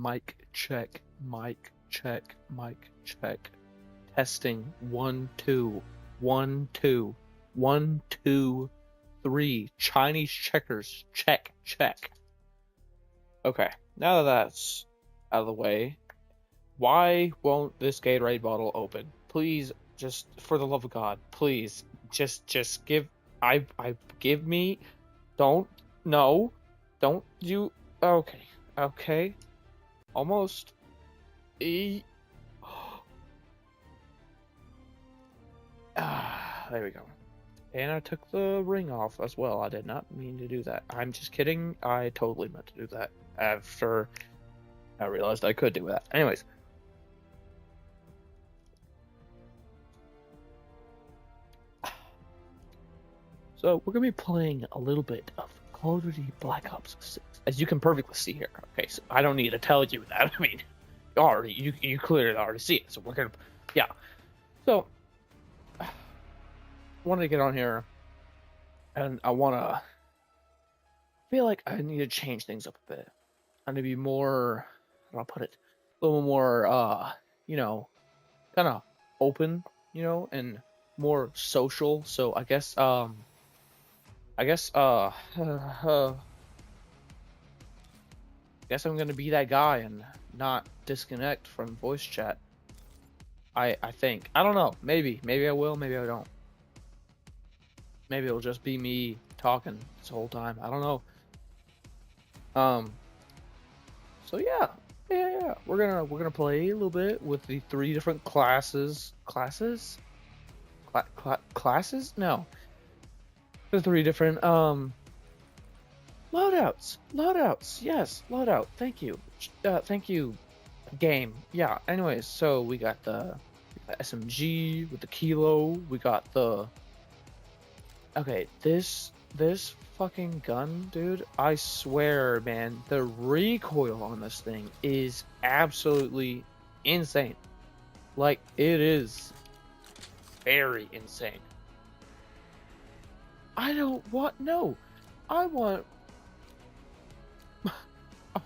Mic check. Mic check. Mic check. Testing. 1, 2. 1, 2. 1, 2, 3. Chinese checkers. Check. Check. Okay. Now that that's out of the way, why won't this Gatorade bottle open? Please, just for the love of God, please, just give. Give me. Don't. No. Don't you. Okay. Okay. Almost. There we go. And I took the ring off as well. I did not mean to do that. I'm just kidding. I totally meant to do that after I realized I could do that. Anyways. So we're going to be playing a little bit of Call of Duty Black Ops 6. As you can perfectly see here. Okay, so I don't need to tell you that. I mean, you clearly already see it. So we're going to, yeah. So, I wanted to get on here, and I feel like I need to change things up a bit. I need to be more, how do I put it, a little more, kind of open, and more social. So I guess, I guess I'm gonna be that guy and not disconnect from voice chat. I think. I don't know. Maybe I will. Maybe I don't. Maybe it'll just be me talking this whole time. I don't know. So yeah. We're gonna play a little bit with the 3 different classes. Classes? Classes? No. The 3 different loadouts. Yes, loadout. Thank you. Thank you, game. Yeah. Anyways, so we got the SMG with the kilo. We got the. Okay, this fucking gun, dude. I swear, man, the recoil on this thing is absolutely insane. Like, it is very insane. I don't want no. I want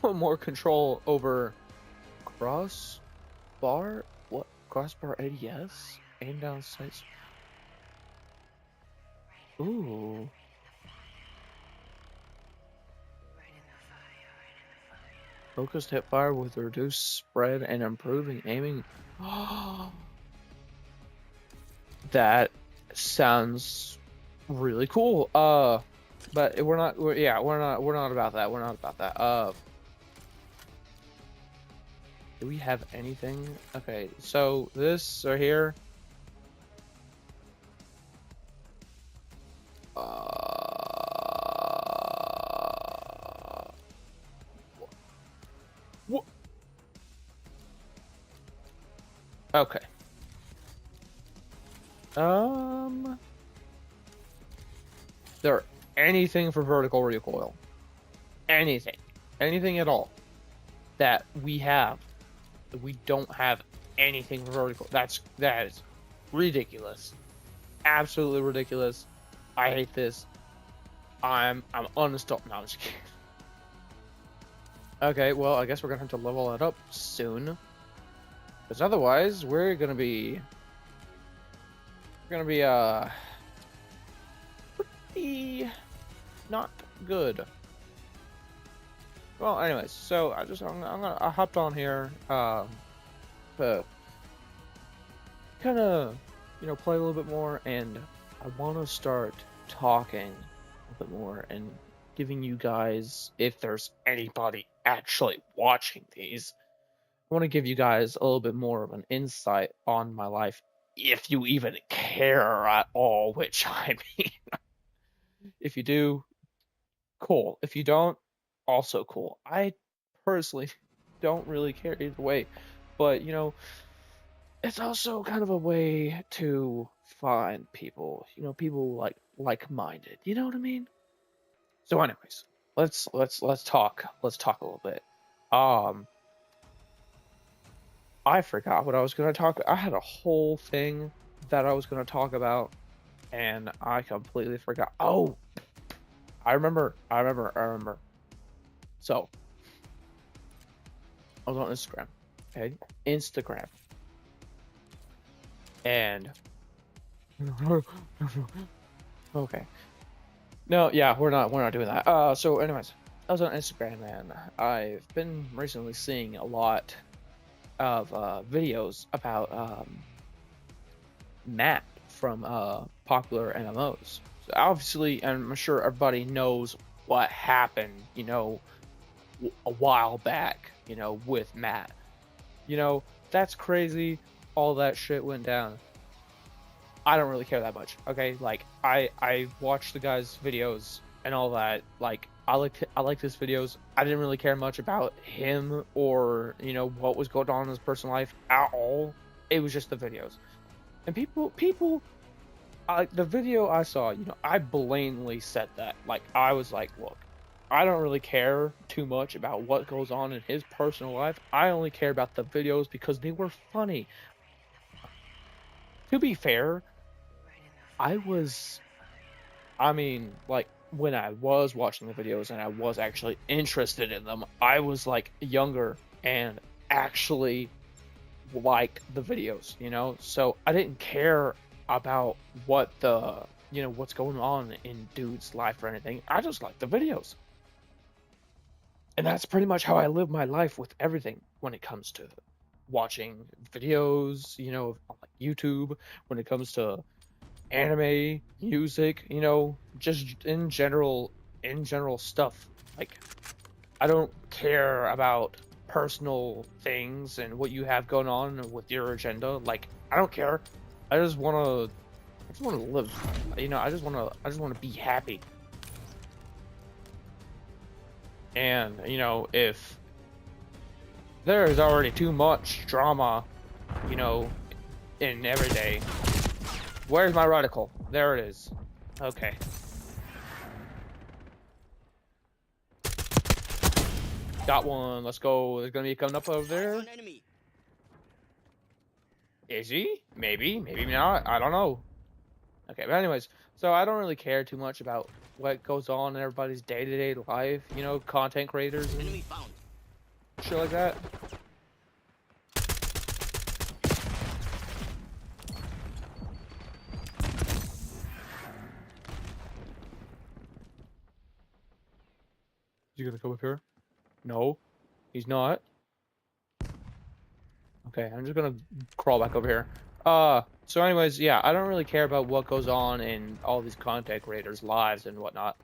more control over crossbar. What crossbar ADS? Aim down sights. Ooh. Focused hip fire with reduced spread and improving aiming. That sounds really cool. But we're not about that. We're not about that. Do we have anything? Okay, so this right here. What? Okay. There anything for vertical recoil? Anything at all that we have? We don't have anything for vertical. That is ridiculous. Absolutely ridiculous. I hate this. I'm uninstalled. No, I'm just kidding. Okay, well, I guess we're gonna have to level that up soon, because otherwise we're gonna be pretty not good. Well, anyways, so I hopped on here to kind of play a little bit more, and I want to start talking a little bit more and giving you guys, if there's anybody actually watching these, I want to give you guys a little bit more of an insight on my life, if you even care at all, which I mean, if you do, cool. If you don't, also cool. I personally don't really care either way, but it's also kind of a way to find people, people like-minded, you know what I mean? So anyways, let's talk a little bit. I forgot what I was going to talk about. I had a whole thing that I was going to talk about, and I completely forgot. Oh, I remember. So, I was on Instagram. Okay, Instagram. And okay. No, yeah, we're not doing that. So anyways, I was on Instagram and I've been recently seeing a lot of videos about Matt from popular MMOs. So obviously, and I'm sure everybody knows what happened, you know, a while back, you know, with Matt. You know, that's crazy. All that shit went down. I don't really care that much. Okay, like I watch the guy's videos and all that. Like I like his videos. I didn't really care much about him or you know what was going on in his personal life at all. It was just the videos. And people, the video I saw, you know, I blatantly said that. Like I was like, look, I don't really care too much about what goes on in his personal life. I only care about the videos because they were funny. To be fair, I mean, like when I was watching the videos and I was actually interested in them, I was like younger and actually liked the videos, you know? So I didn't care about what you know, what's going on in dude's life or anything. I just liked the videos. And that's pretty much how I live my life with everything when it comes to watching videos, you know, on like YouTube, when it comes to anime, music, you know, just in general stuff. Like I don't care about personal things and what you have going on with your agenda. Like I don't care. I just want to live. You know, I just want to be happy. And, you know, if there is already too much drama, you know, in every day. Where's my reticle? There it is. Okay. Got one. Let's go. There's gonna be coming up over there. Is he? Maybe. Maybe not. I don't know. Okay, but anyways, so I don't really care too much about what goes on in everybody's day-to-day life. You know, content creators and shit like that. Is he gonna come up here? No, he's not. Okay, I'm just gonna crawl back over here. So anyways, yeah, I don't really care about what goes on in all these content creators' lives and whatnot.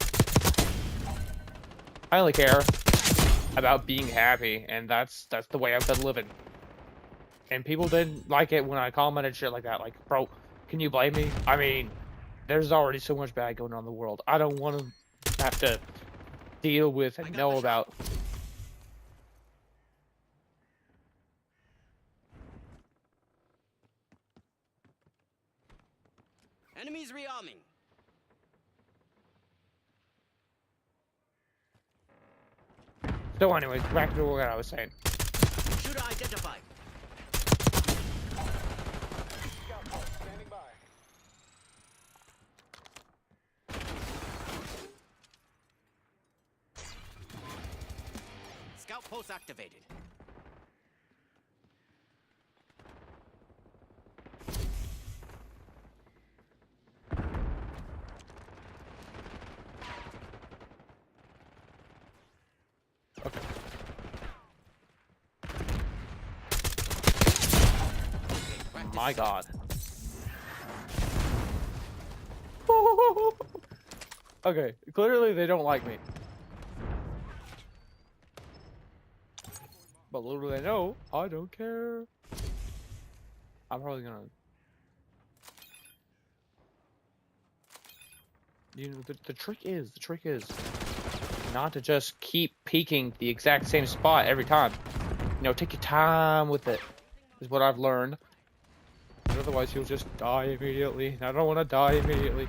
I only care about being happy, and that's the way I've been living. And people didn't like it when I commented shit like that. Like, bro, can you blame me? I mean, there's already so much bad going on in the world. I don't want to have to deal with and know about. Enemies rearming. So anyways, back to what I was saying. Shooter identified. Standing by. Scout post activated. Okay. My God. Okay, clearly they don't like me. But little do they know, I don't care. I'm probably gonna... You know, the trick is not to just keep peeking the exact same spot every time. You know, take your time with it, is what I've learned. Otherwise, you'll just die immediately. And I don't want to die immediately.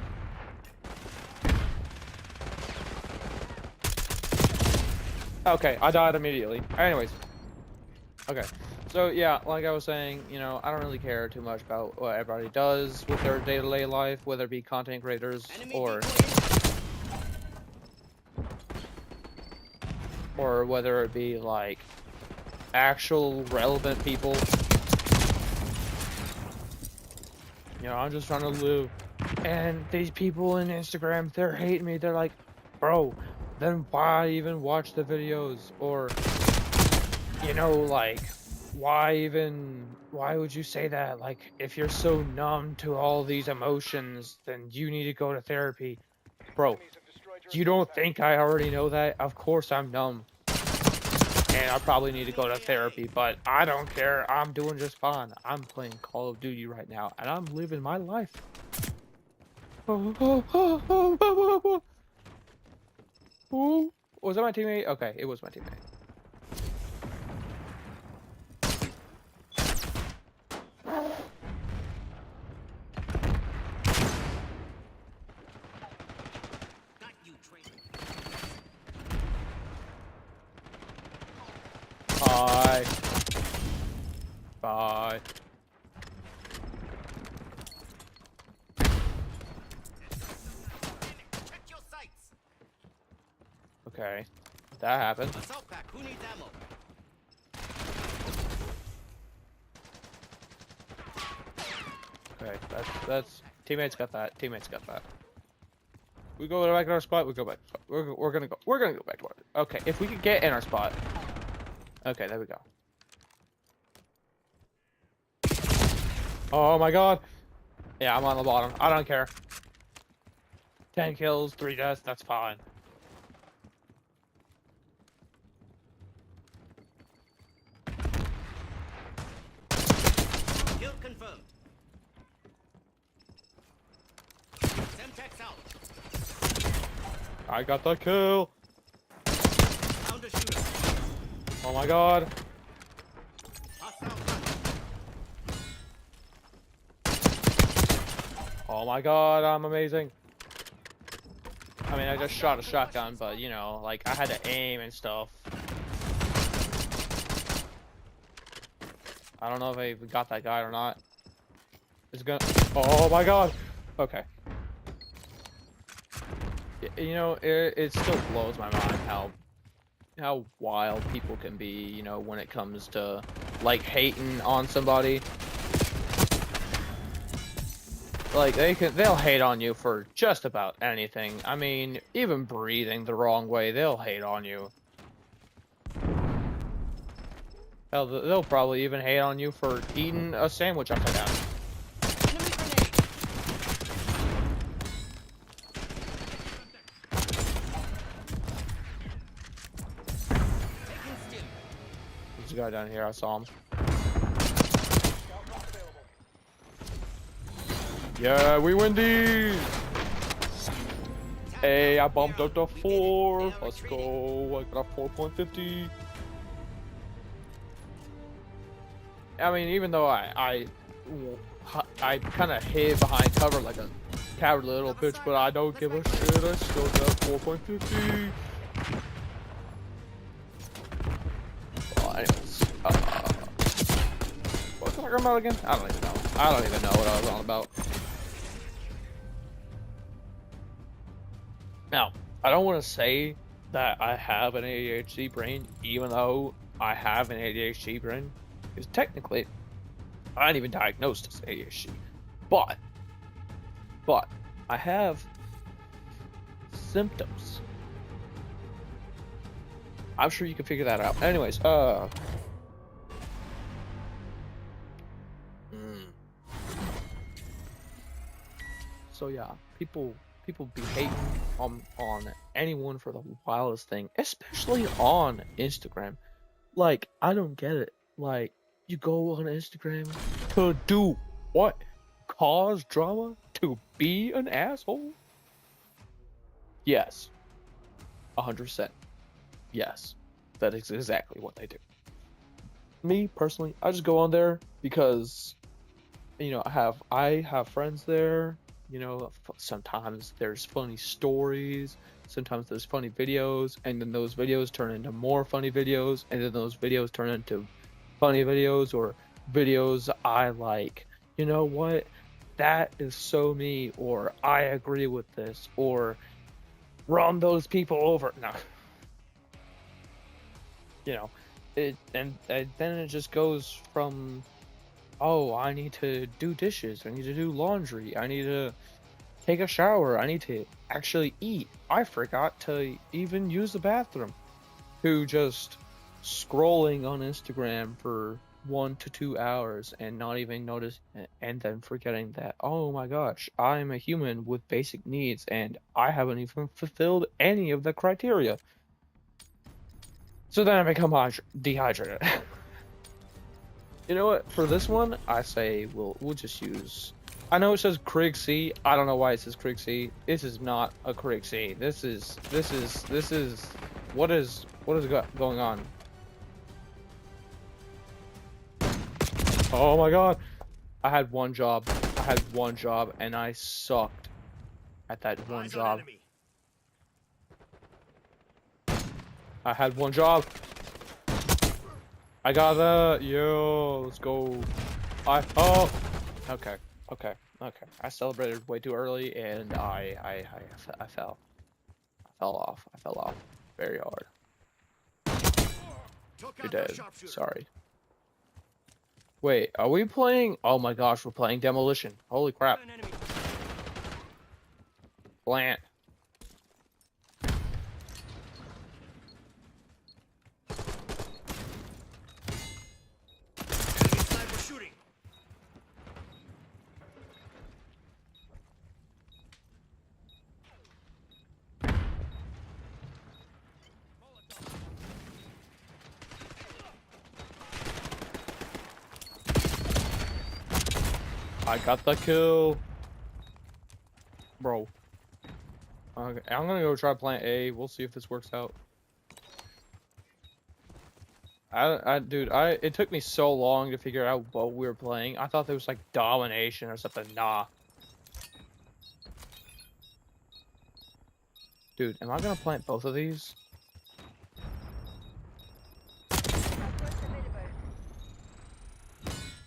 Okay, I died immediately. Anyways. Okay. So, yeah, like I was saying, you know, I don't really care too much about what everybody does with their day-to-day life, whether it be content creators or whether it be, like, actual relevant people. You know, I'm just trying to live. And these people in Instagram, they're hating me. They're like, bro, then why even watch the videos? Or, you know, like, why would you say that? Like, if you're so numb to all these emotions, then you need to go to therapy. Bro, Enemies have destroyed your you don't assault think I already know that? Of course I'm numb. And I probably need to go to Enemy therapy, but I don't care. I'm doing just fine. I'm playing Call of Duty right now, and I'm living my life. Ooh, was that my teammate? Okay, it was my teammate. Got you, traitor. Bye. Bye. Check your sights. Okay, that happened. Assault pack. Who needs ammo? Okay, that's teammates got that. Teammates got that. We go back to our spot. We go back. We're gonna go. We're gonna go back to our. Okay, if we could get in our spot. Okay, there we go. Oh my god. Yeah, I'm on the bottom. I don't care. 10 kills, 3 deaths. That's fine. Kill confirmed. Semtex out. I got the kill. Found a shooter. Oh my god. Hostile contact. Oh my god, I'm amazing. I mean, I just shot a shotgun, but you know, like I had to aim and stuff. I don't know if I even got that guy or not. It's gonna. Oh my god. Okay. You know, it still blows my mind how wild people can be. You know, when it comes to like hating on somebody. Like they'll hate on you for just about anything. I mean, even breathing the wrong way, they'll hate on you. Hell, they'll probably even hate on you for eating a sandwich upside down. Enemy grenade. Taking stim. There's a guy down here. I saw him. Scout box available. Yeah, we win these. Hey, I bumped up to 4. Let's go. I got a 4.50. I mean, even though I kind of hid behind cover like a cowardly little bitch, but I don't give a shit. I still got 4.50. Well, anyways, what was I talking about again? I don't even know. I don't even know what I was on about. Now, I don't want to say that I have an ADHD brain, even though I have an ADHD brain, because technically, I ain't even diagnosed as ADHD. But I have symptoms. I'm sure you can figure that out. Anyways, So yeah, people be hating on anyone for the wildest thing, especially on Instagram. Like, I don't get it. Like, you go on Instagram to do what? Cause drama? To be an asshole? Yes. 100%. Yes. That is exactly what they do. Me, personally, I just go on there because, you know, I have friends there. You know, sometimes there's funny stories, sometimes there's funny videos, and then those videos turn into more funny videos, and then those videos turn into funny videos or videos I like. You know what? That is so me, or I agree with this, or run those people over. No. You know, and then it just goes from, oh, I need to do dishes, I need to do laundry, I need to take a shower, I need to actually eat, I forgot to even use the bathroom, to just scrolling on Instagram for 1 to 2 hours and not even notice, and then forgetting that, oh my gosh, I'm a human with basic needs and I haven't even fulfilled any of the criteria. So then I become dehydrated. You know what? For this one, I say we'll just use. I know it says Krieg C. I don't know why it says Krieg C. This is not a Krieg C. This is what is going on? Oh my god! I had one job. I had one job, and I sucked at that one Eyes on job. enemy. I had one job. I got that. Yo, let's go. Okay, okay, okay. I celebrated way too early, and I fell. I fell off. I fell off very hard. Took You're out their dead. sharpshooter. Sorry. Wait, are we playing? Oh my gosh, we're playing Demolition. Holy crap. Got an enemy. Plant. Enemy sniper shooting. I got the kill. Bro. Okay, I'm gonna go try plant A. We'll see if this works out. Dude, it took me so long to figure out what we were playing. I thought there was like domination or something. Nah. Dude, am I gonna plant both of these?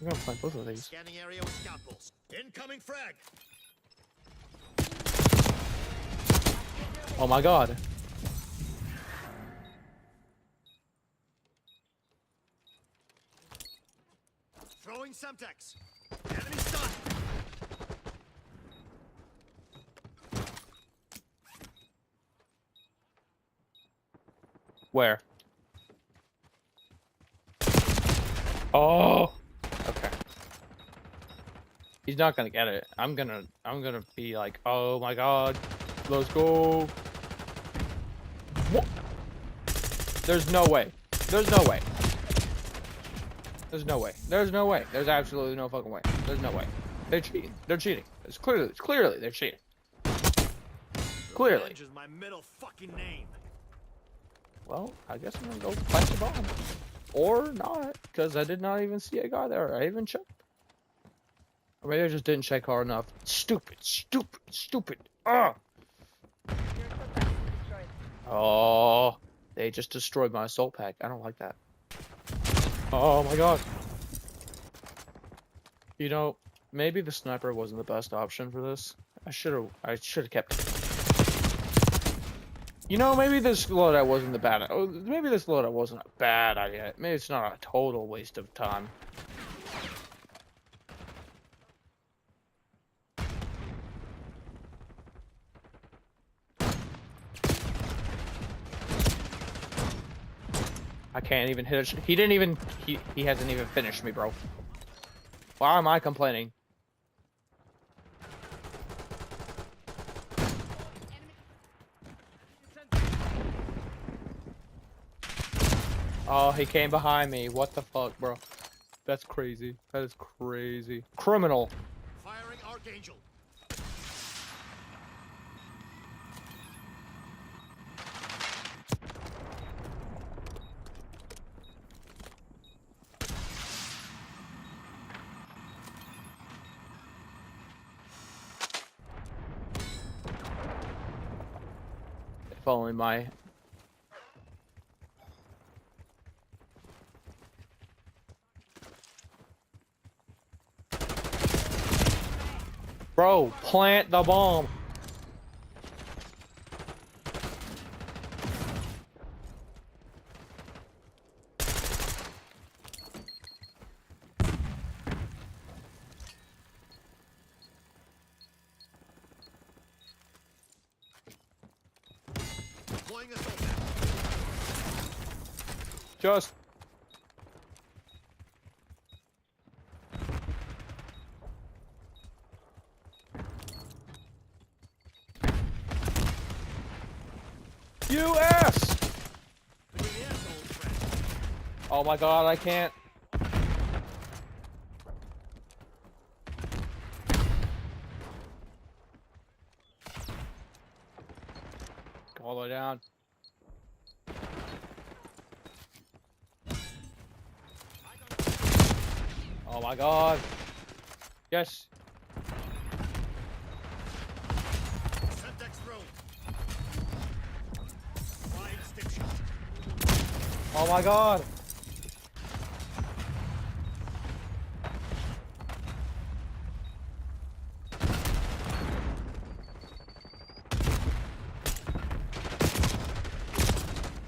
I'm gonna plant both of these. Scanning area with scout pulse. Incoming frag. Oh my god. Throwing Semtex. Enemy stun. Where? Oh. Okay. He's not gonna get it. I'm gonna be like, oh my god, let's go. What? There's no way. There's no way. There's no way. There's no way. There's absolutely no fucking way. There's no way. They're cheating. They're cheating. It's clearly they're cheating. Clearly. Revenge is my middle fucking name. Well, I guess I'm gonna go plant the bomb. Or not, because I did not even see a guy there. I even checked. Or maybe I just didn't check hard enough. Stupid, stupid, stupid. Ah! Oh, they just destroyed my assault pack. I don't like that. Oh my god. You know, maybe the sniper wasn't the best option for this. I should have kept it. You know, maybe this loadout wasn't maybe this loadout wasn't a bad idea. Maybe it's not a total waste of time. I can't even hit it. He didn't even. He hasn't even finished me, bro. Why am I complaining? Oh, he came behind me. What the fuck, bro? That's crazy. That is crazy. Criminal. Firing Archangel. If only my. Bro, plant the bomb. Throwing a assault back. Just. U.S. Look at the asshole, friend. Oh my God, I can't. Go all the way down. Oh my God. Yes. Semtex thrown. Flying stick shot. Oh my God.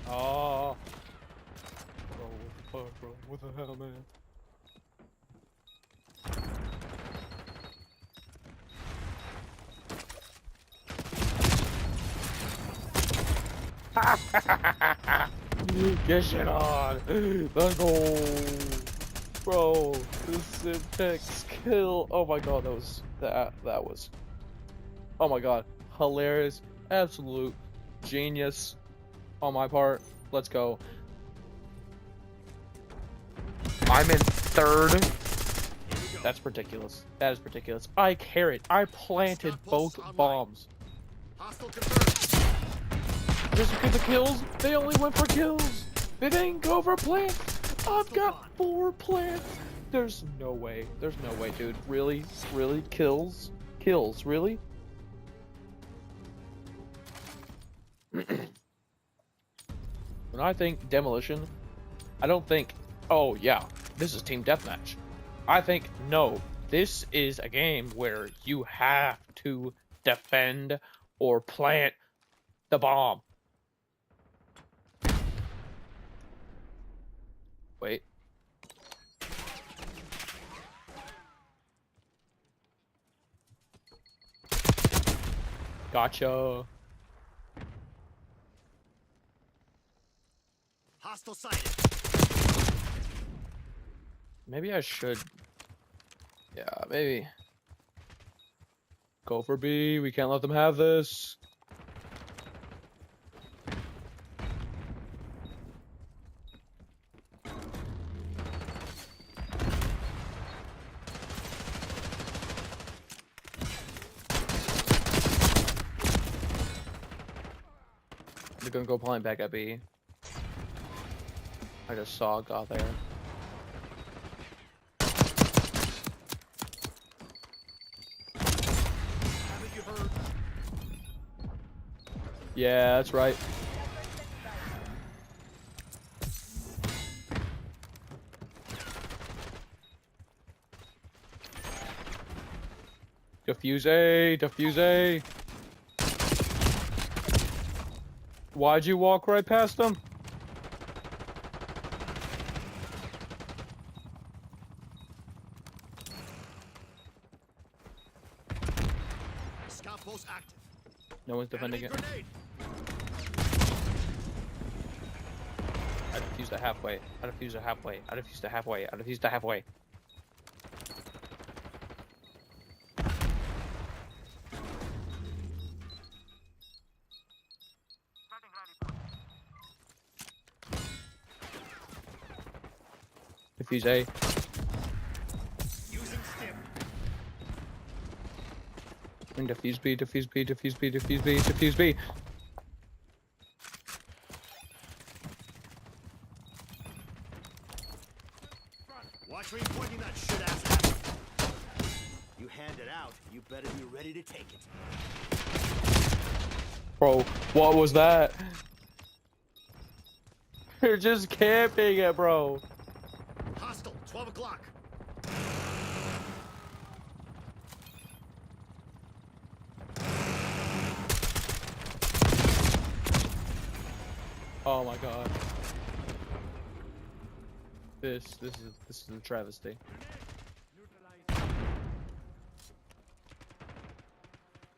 Oh. Bro, what the fuck, bro? What the hell, man? Get shit on. Let's go. Bro, this Simtex kill. Oh my God, that was. Oh my God, hilarious, absolute genius on my part. Let's go. I'm in third. Here we go. That's ridiculous. That is ridiculous. I carried. I planted Stop both posts online. bombs. Hostile confirmed. Just because of kills, they only went for kills. They didn't go for plants. I've got 4 plants. There's no way. There's no way, dude. Really? Really? Kills? Kills? Really? When I think demolition, I don't think, oh yeah, this is team deathmatch. I think, no, this is a game where you have to defend or plant the bomb. Wait. Gotcha. Hostile sighted. Maybe I should. Yeah, maybe. Go for B. We can't let them have this. They're gonna go plant back at B. I just saw a guy there. Haven't you heard? Yeah, that's right. Defuse A, defuse A. Why'd you walk right past them? Scout post active. No one's defending Enemy it. grenade. I defused it halfway. I defused it halfway. I defused it halfway. I defused it halfway. Defuse A. Using stim. And defuse B, defuse B, defuse B, defuse B, defuse B. Watch where you're pointing that shit ass at. You hand it out, you better be ready to take it. Bro, what was that? They're just camping it, bro. Hostile, 12 o'clock. Oh my God. This is a travesty.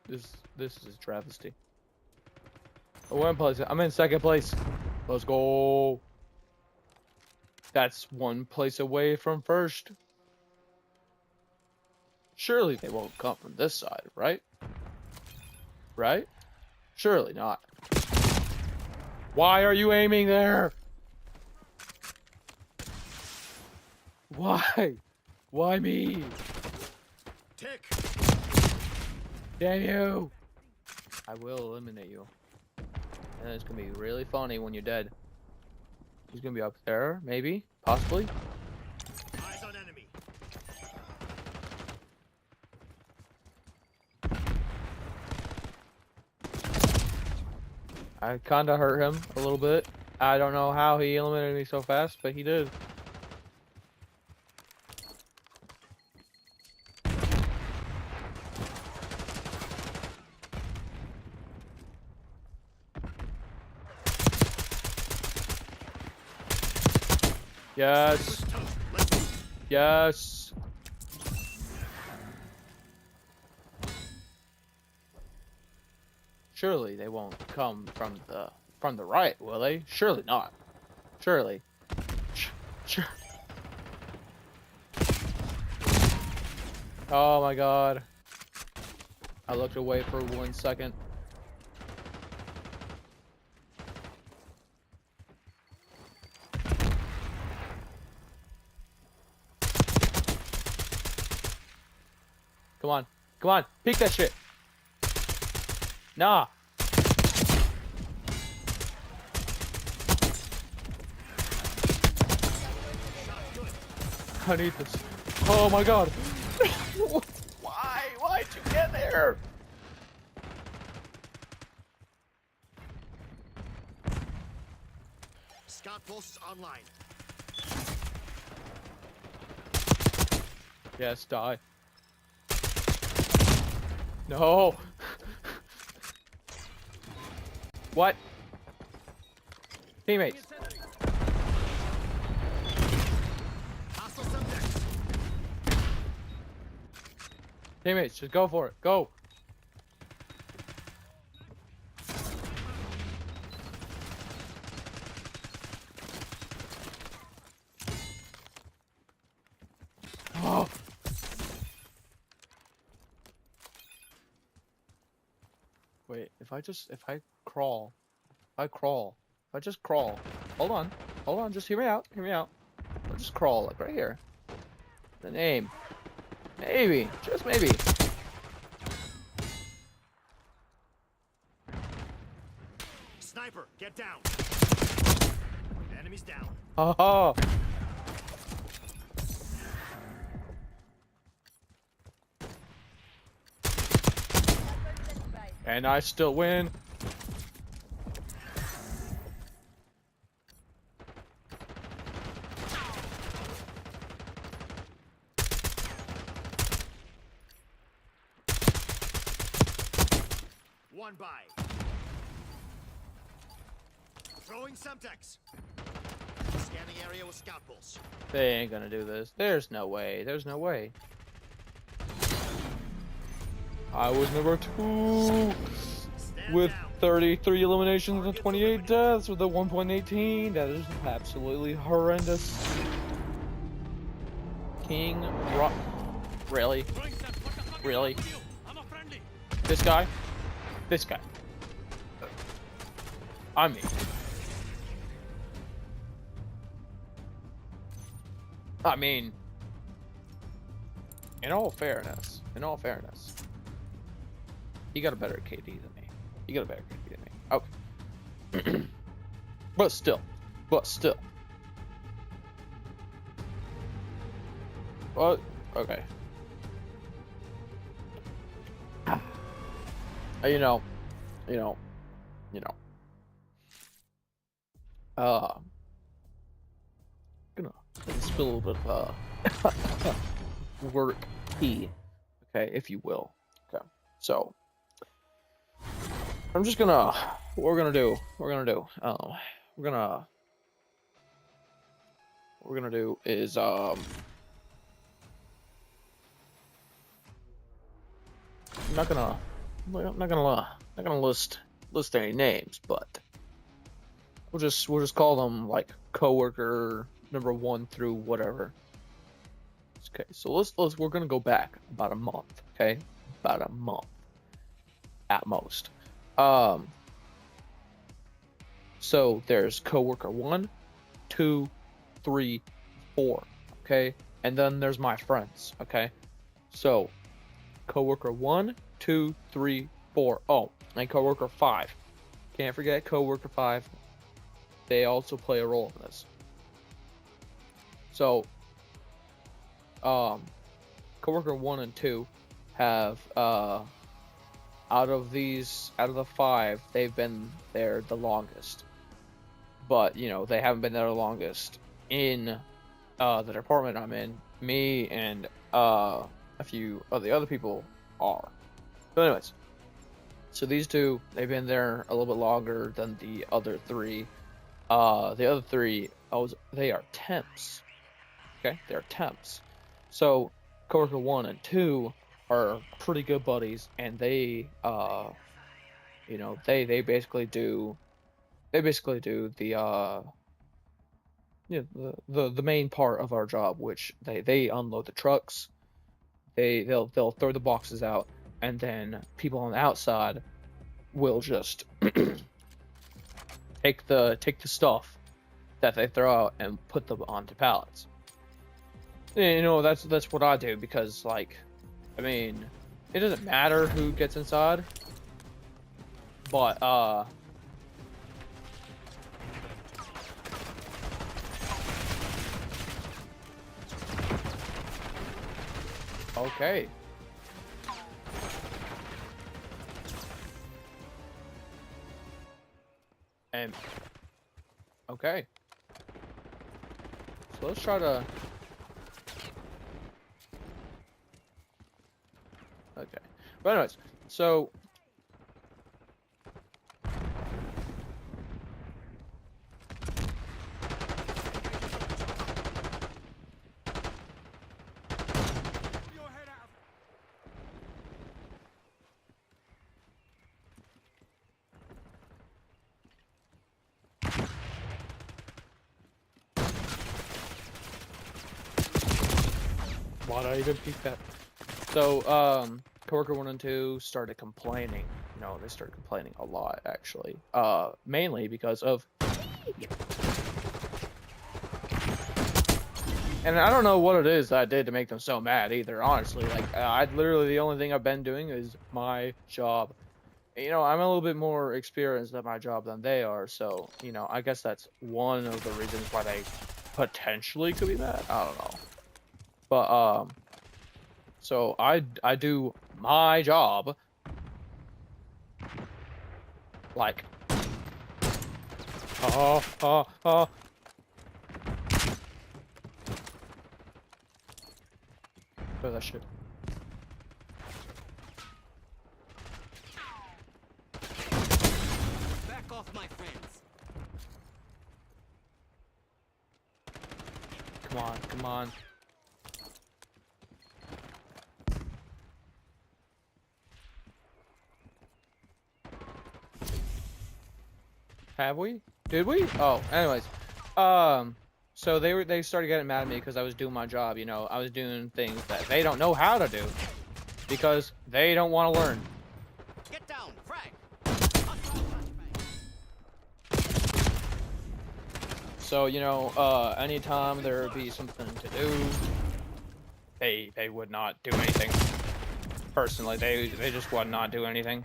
This is a travesty. One place. I'm in second place. Let's go. That's one place away from first. Surely they won't come from this side, right? Right? Surely not. Why are you aiming there? Why? Why me? Tick. Damn you! I will eliminate you. And it's gonna be really funny when you're dead. He's gonna be up there, maybe, possibly. Eyes on enemy. I kinda hurt him a little bit. I don't know how he eliminated me so fast, but he did. Yes. Yes. Surely they won't come from the right, will they? Surely not. Surely. Sure. Oh my god. I looked away for 1 second. Come on. Come on. Peek that shit. Nah. I need this. Oh my god. Why? Why'd you get there? Scout Pulse is online. Yes, die. No. What? Teammates. Hostile subjects. Teammates, just go for it. Go. Oh. Wait, if I crawl, if I just crawl, hold on, just hear me out, I'll just crawl, like right here. Then aim. Maybe, just maybe. Sniper, get down. Enemies down. Oh. And I still win. One by. Throwing Semtex. Scanning area with Scout Pulse. They ain't gonna do this. There's no way. There's no way. I was number 2 with 33 eliminations and 28 deaths with a 1.18. That is absolutely horrendous. King Rock. Really? Really? This guy? This guy. I mean. In all fairness, he got a better KD than me. He got a better KD than me. Okay. But still. Well, okay. You know. Gonna spill a little bit of work tea, okay, if you will. Okay, so I'm just gonna. What we're gonna do is I'm not gonna list list any names, but we'll just call them like coworker number 1 through whatever. Okay, so we're gonna go back about a month. Okay, about a month at most. So there's coworker 1, 2, 3, 4. Okay, and then there's my friends. Okay, so coworker 1, 2, 3, 4. Oh, and coworker 5. Can't forget coworker 5. They also play a role in this. So, coworker 1 and 2 have out of the 5, they've been there the longest. But they haven't been there the longest in the department I'm in. Me and a few of the other people are. So anyways, so these 2, they've been there a little bit longer than the other 3. The other 3, they are temps. Okay, they're temps. So coworker 1 and 2 are pretty good buddies, and they they basically do the the main part of our job, which they unload the trucks. They'll throw the boxes out, and then people on the outside will just take the stuff that they throw out and put them onto pallets. That's what I do, because it doesn't matter who gets inside, but okay. And okay. So let's try to okay. But anyways, so why did I even peek that? So, coworker 1 and 2 started complaining. They started complaining a lot, actually. Mainly because of... And I don't know what it is that I did to make them so mad either, honestly. Literally, the only thing I've been doing is my job. I'm a little bit more experienced at my job than they are, so, I guess that's one of the reasons why they potentially could be mad. I don't know. But, so I do my job, like, throw that shit. Back off, my friends. Come on, come on. Have we? Did we? Oh, anyways. So they started getting mad at me because I was doing my job, I was doing things that they don't know how to do because they don't want to learn. Get down, frag. So, anytime there would be something to do, they would not do anything. Personally, they just would not do anything.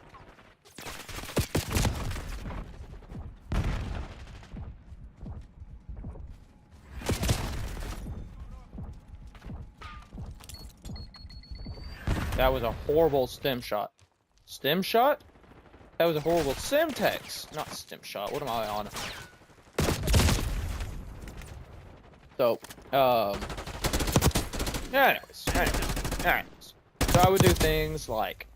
That was a horrible stem shot. Stem shot? That was a horrible Semtex, not stem shot. What am I on? So, anyways. So I would do things like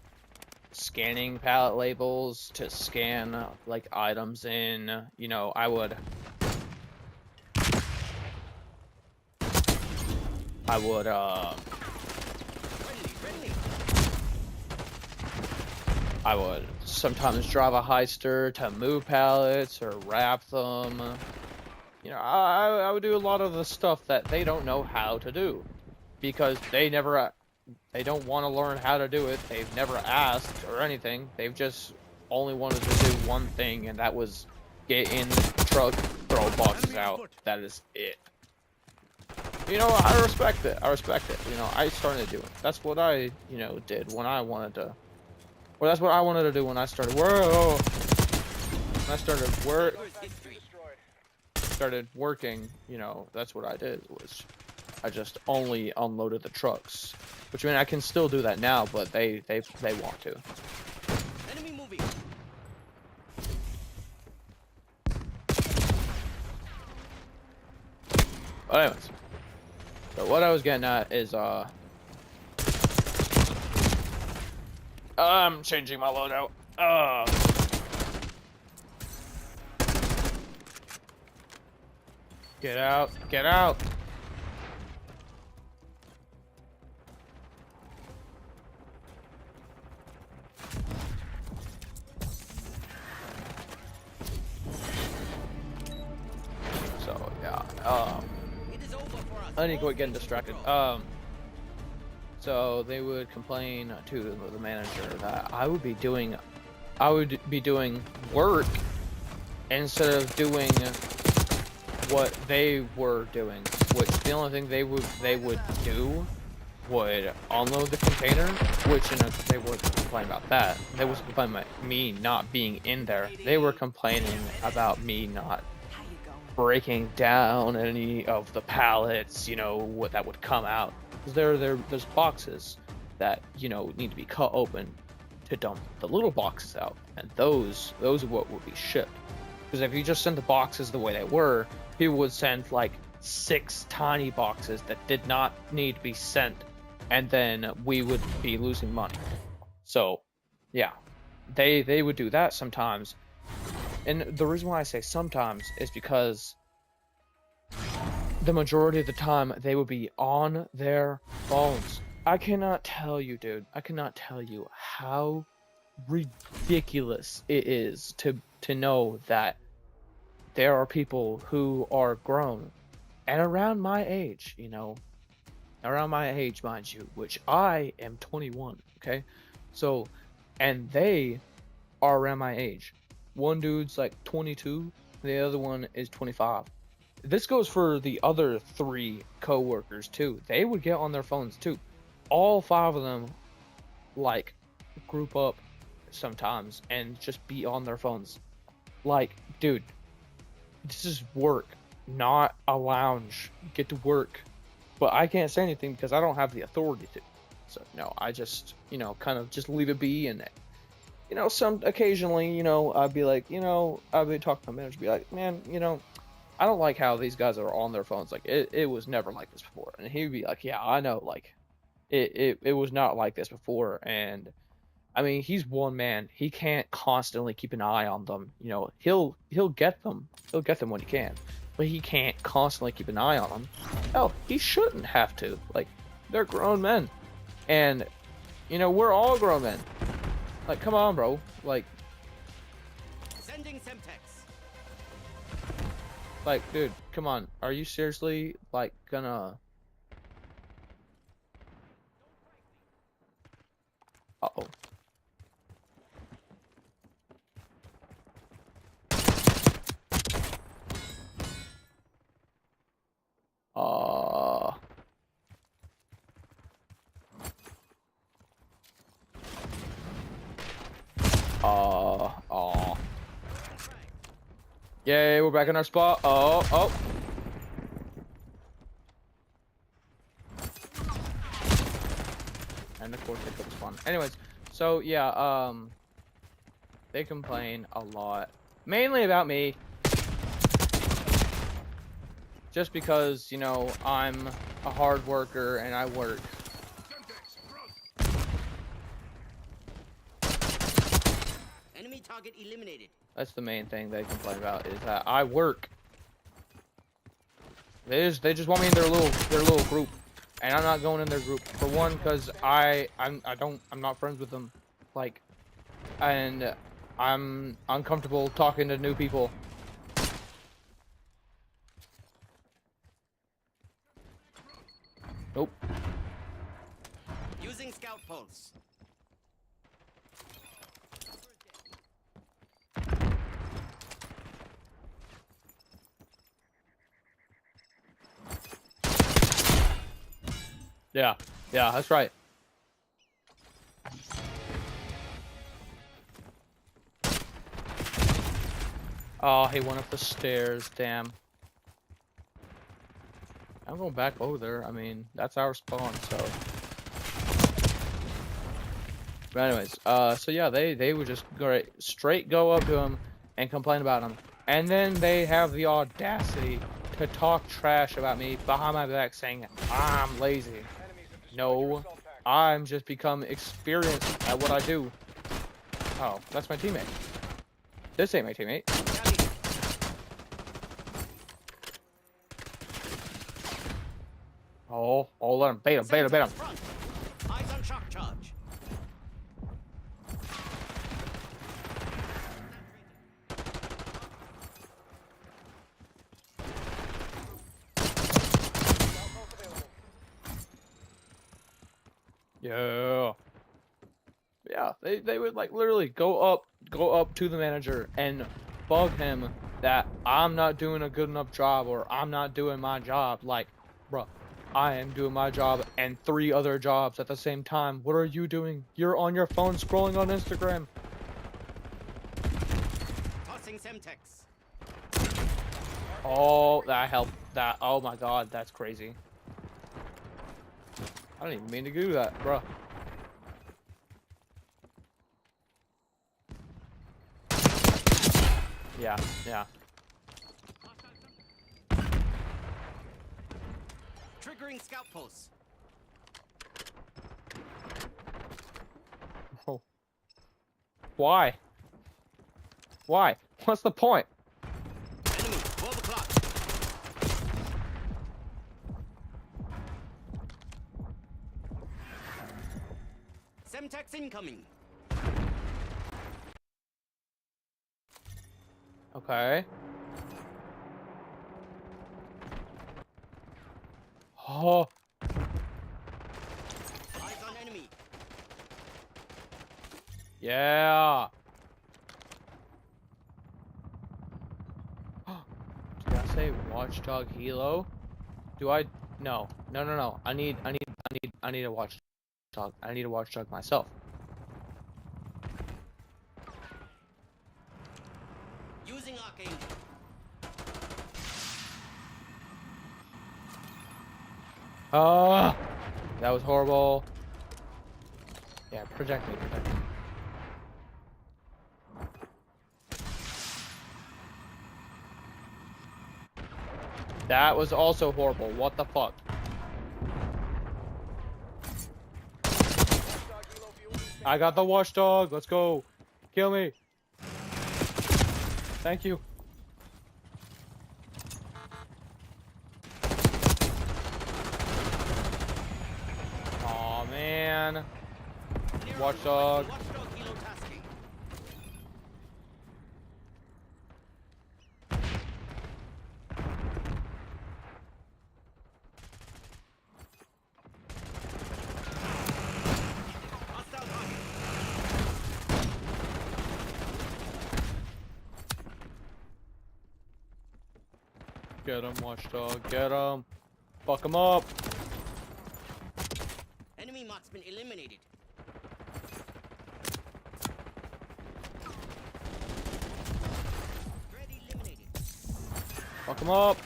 scanning pallet labels to scan items in. I would I would sometimes drive a heister to move pallets or wrap them. You know, I would do a lot of the stuff that they don't know how to do because they don't want to learn how to do it. They've never asked or anything. They've just only wanted to do one thing, and that was get in the truck, throw boxes out. That is it. You know, I respect it. I respect it. You know, I started doing it. That's what I, you know, did when I wanted to. Well, that's what I wanted to do when I started. Whoa! When I started working, you know, that's what I did. Was I just only unloaded the trucks, which I mean I can still do that now, but they want to. Enemy moving. But anyways, so what I was getting at is I'm changing my loadout. Get out! Get out! So yeah, It is over for us. I need to quit getting distracted. So they would complain to the manager that I would be doing work instead of doing what they were doing. Which the only thing they would do would unload the container, which they were complaining about that. They wasn't complaining about me not being in there. They were complaining about me not breaking down any of the pallets, you know, what that would come out. Because there's boxes that, you know, need to be cut open to dump the little boxes out, and those are what would be shipped. Because if you just sent the boxes the way they were, people would send like 6 tiny boxes that did not need to be sent, and then we would be losing money. So, yeah, they would do that sometimes. And the reason why I say sometimes is because the majority of the time they would be on their phones. I cannot tell you, dude. I cannot tell you how ridiculous it is to know that there are people who are grown and around my age, you know, around my age, mind you, which I am 21, okay? So, and they are around my age. One dude's like 22, the other one is 25. This goes for the other 3 co-workers too. They would get on their phones too. All 5 of them like group up sometimes and just be on their phones. Like, dude, this is work, not a lounge. Get to work. But I can't say anything because I don't have the authority to. So no, I just, you know, kind of just leave it be. And you know, occasionally, you know, I'd be like, you know, I'd be talking to my manager, be like, man, you know, I don't like how these guys are on their phones. Like, it was never like this before. And he'd be like, yeah, I know, like, it was not like this before. And I mean, he's one man. He can't constantly keep an eye on them. You know, he'll get them. He'll get them when he can. But he can't constantly keep an eye on them. Hell, he shouldn't have to. Like, they're grown men. And, you know, we're all grown men. Like, come on, bro. Like, Sending Semtex. like, dude, come on. Are you seriously, like, gonna... Uh-oh. Yay, we're back in our spot. Oh. And of course they put the spawn. Anyways, so yeah, they complain a lot. Mainly about me. Just because, you know, I'm a hard worker and I work. Enemy target eliminated. That's the main thing they complain about, is that I work. They just want me in their little group, and I'm not going in their group. For one, because I'm not friends with them. Like, and I'm uncomfortable talking to new people. Nope. Using scout pulse. Yeah, that's right. Oh, he went up the stairs, damn. I'm going back over there. I mean, that's our spawn, so. But anyways, so yeah, they would just straight go up to him and complain about him. And then they have the audacity to talk trash about me behind my back saying I'm lazy. Enemies have destroyed your No, assault package. I'm just become experienced at what I do. Oh, that's my teammate. This ain't my teammate. Oh, let him. Bait him. Front. Eyes on shock charge. Scout pulse available. Yeah. Yeah, they would like literally go up to the manager and bug him that I'm not doing a good enough job or I'm not doing my job. Like, bruh, I am doing my job and 3 other jobs at the same time. What are you doing? You're on your phone scrolling on Instagram. Tossing Semtex. Oh, that helped. That, oh my god, that's crazy. I didn't even mean to do that, bruh. Yeah. Triggering scout pulse. Oh. Why? What's the point? Enemy, 12 o'clock. Semtex incoming. Okay. Oh, Eyes on enemy. yeah. Did I say Watchdog Hilo? Do I? No. I need a Watchdog. I need a Watchdog myself. Using arcane. Ah, that was horrible. Yeah, protect me. That was also horrible. What the fuck? Watchdog helo fuel is standing I got the Watchdog. Let's go. Kill me. Thank you. Aw, man. Watchdog. Watchdog helo tasking. Hostile target. Get him, Watchdog. Get him. Fuck him up. Enemy marksman eliminated. Threat eliminated. Fuck him up.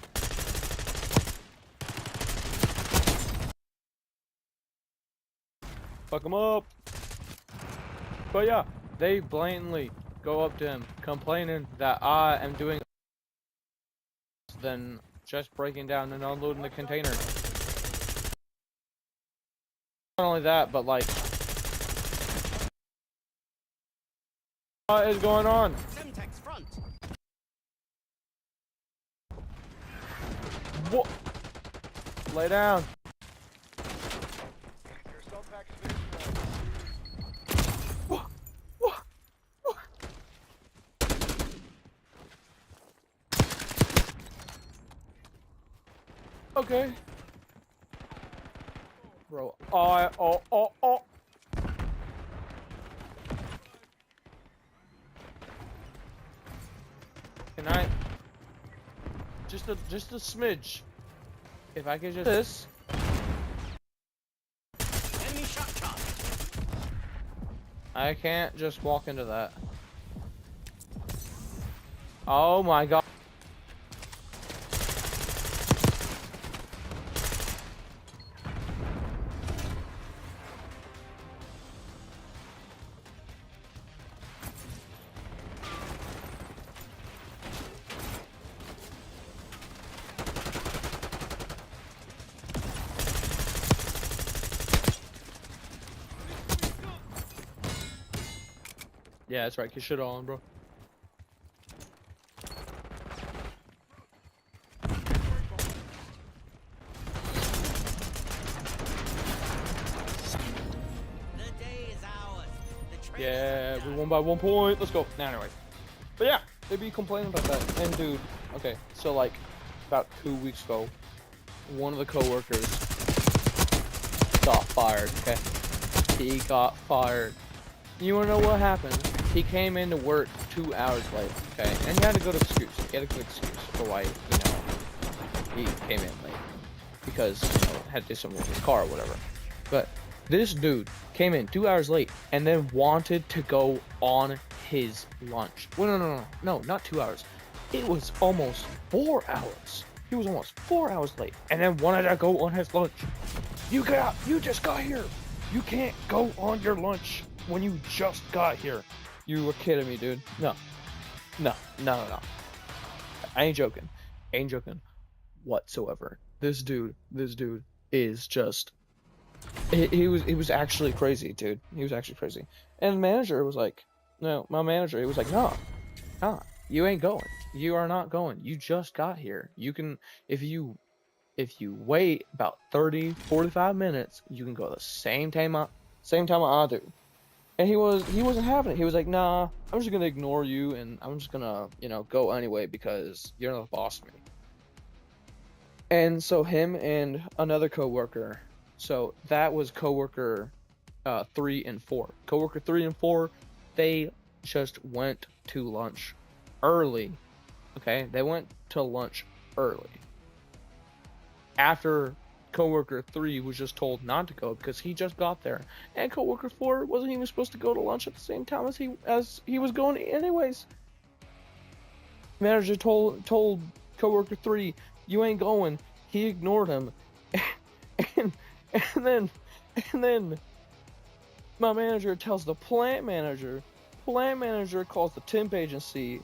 Fuck him up. But yeah, they blatantly go up to him, complaining that I am doing than just breaking down and unloading the container. Not only that, but like, what is going on? Semtex front. What? Lay down. Your assault package is destroyed. What? Okay. Bro, oh. Can I? Just a smidge. If I could just this. Enemy shot top. I can't just walk into that. Oh my god. Yeah, that's right. Get shit on, bro. The day is ours. The train Yeah, is we undone. won by 1 point. Let's go. Nah, anyway. But yeah, they be complaining about that. And dude, okay, so like about 2 weeks ago, one of the coworkers got fired. Okay, he got fired. You wanna know what happened? He came into work 2 hours late. Okay, and he had a good excuse. He had a good excuse for why he came in late because had to do something with his car or whatever. But this dude came in 2 hours late and then wanted to go on his lunch. Well, no, not 2 hours. It was almost 4 hours. He was almost 4 hours late and then wanted to go on his lunch. You just got here. You can't go on your lunch when you just got here. You were kidding me, dude. No. I ain't joking. Whatsoever. This dude is just he was actually crazy, dude. He was actually crazy. And the manager was like, no, my manager, he was like, nah, you ain't going. You are not going. You just got here. You can, if you wait about 30, 45 minutes, you can go the same time I do. And he wasn't having it. He was like, nah, I'm just gonna ignore you and I'm just gonna, go anyway because you're not the boss of me. And so him and another coworker, so that was coworker 3 and 4. Coworker 3 and 4, they just went to lunch early. Okay, they went to lunch early. After coworker 3 was just told not to go because he just got there, and coworker 4 wasn't even supposed to go to lunch at the same time as he was going anyways. Manager told coworker 3, you ain't going. He ignored him, and then my manager tells the plant manager. Plant manager calls the temp agency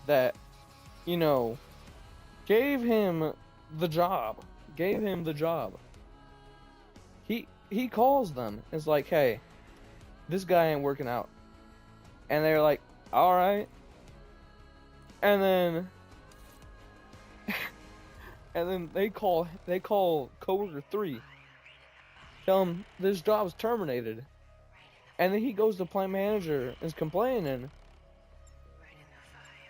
that gave him the job. He calls them. It's like, hey, this guy ain't working out, and they're like, all right. And then they call coworker 3, tell him this job's terminated, and then he goes to plant manager and is complaining.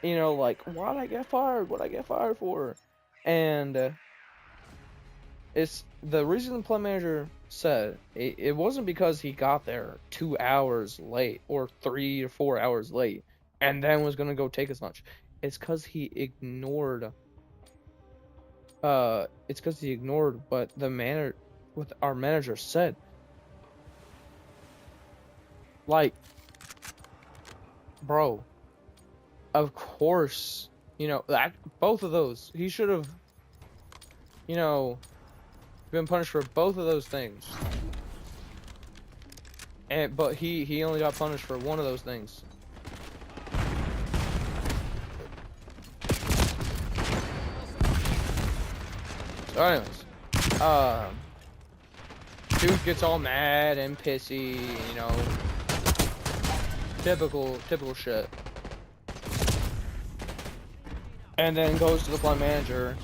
Like, why'd I get fired? What'd I get fired for? And it's the reason the plant manager said it wasn't because he got there 2 hours late or 3 or 4 hours late and then was gonna go take his lunch. It's because he ignored what our manager said. Like, bro, of course, both of those, he should have, been punished for both of those things. But he only got punished for one of those things. So anyways, dude gets all mad and pissy, typical shit. And then goes to the plant manager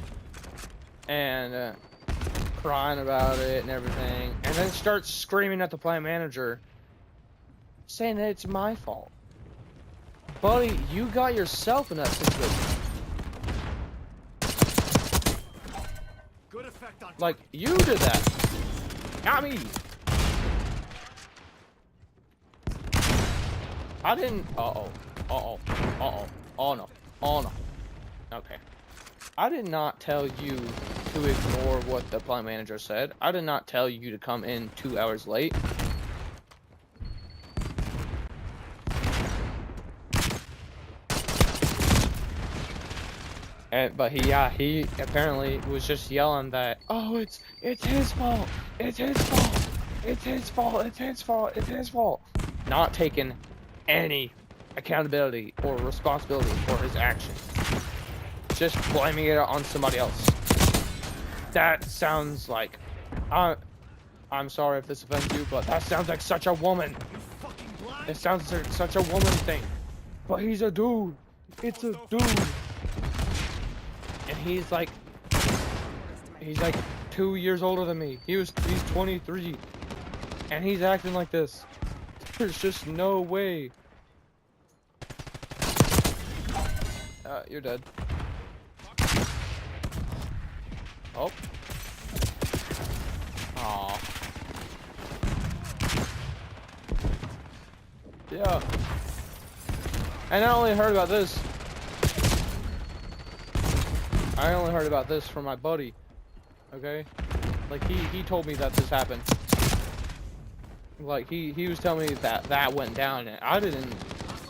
and crying about it and everything, and then starts screaming at the plant manager, saying that it's my fault. Buddy, you got yourself in that situation. Good effect. Effect on Like, you did that. Not me. I didn't. Uh-oh. Uh-oh. Uh-oh. Oh, no. Oh, no. Okay. I did not tell you to ignore what the plant manager said. I did not tell you to come in 2 hours late. But he apparently was just yelling that, oh, it's his fault. It's his fault. It's his fault. It's his fault. It's his fault. Not taking any accountability or responsibility for his actions. Just blaming it on somebody else. That sounds like, I'm sorry if this offends you, but that sounds like such a woman. You fucking blind? It sounds like such a woman thing. But he's a dude. It's a dude. And he's like 2 years older than me. He's 23. And he's acting like this. There's just no way. You're dead. Oh. Aw. Yeah. And I only heard about this. I only heard about this from my buddy. Okay? Like, he told me that this happened. Like, he was telling me that went down, and I didn't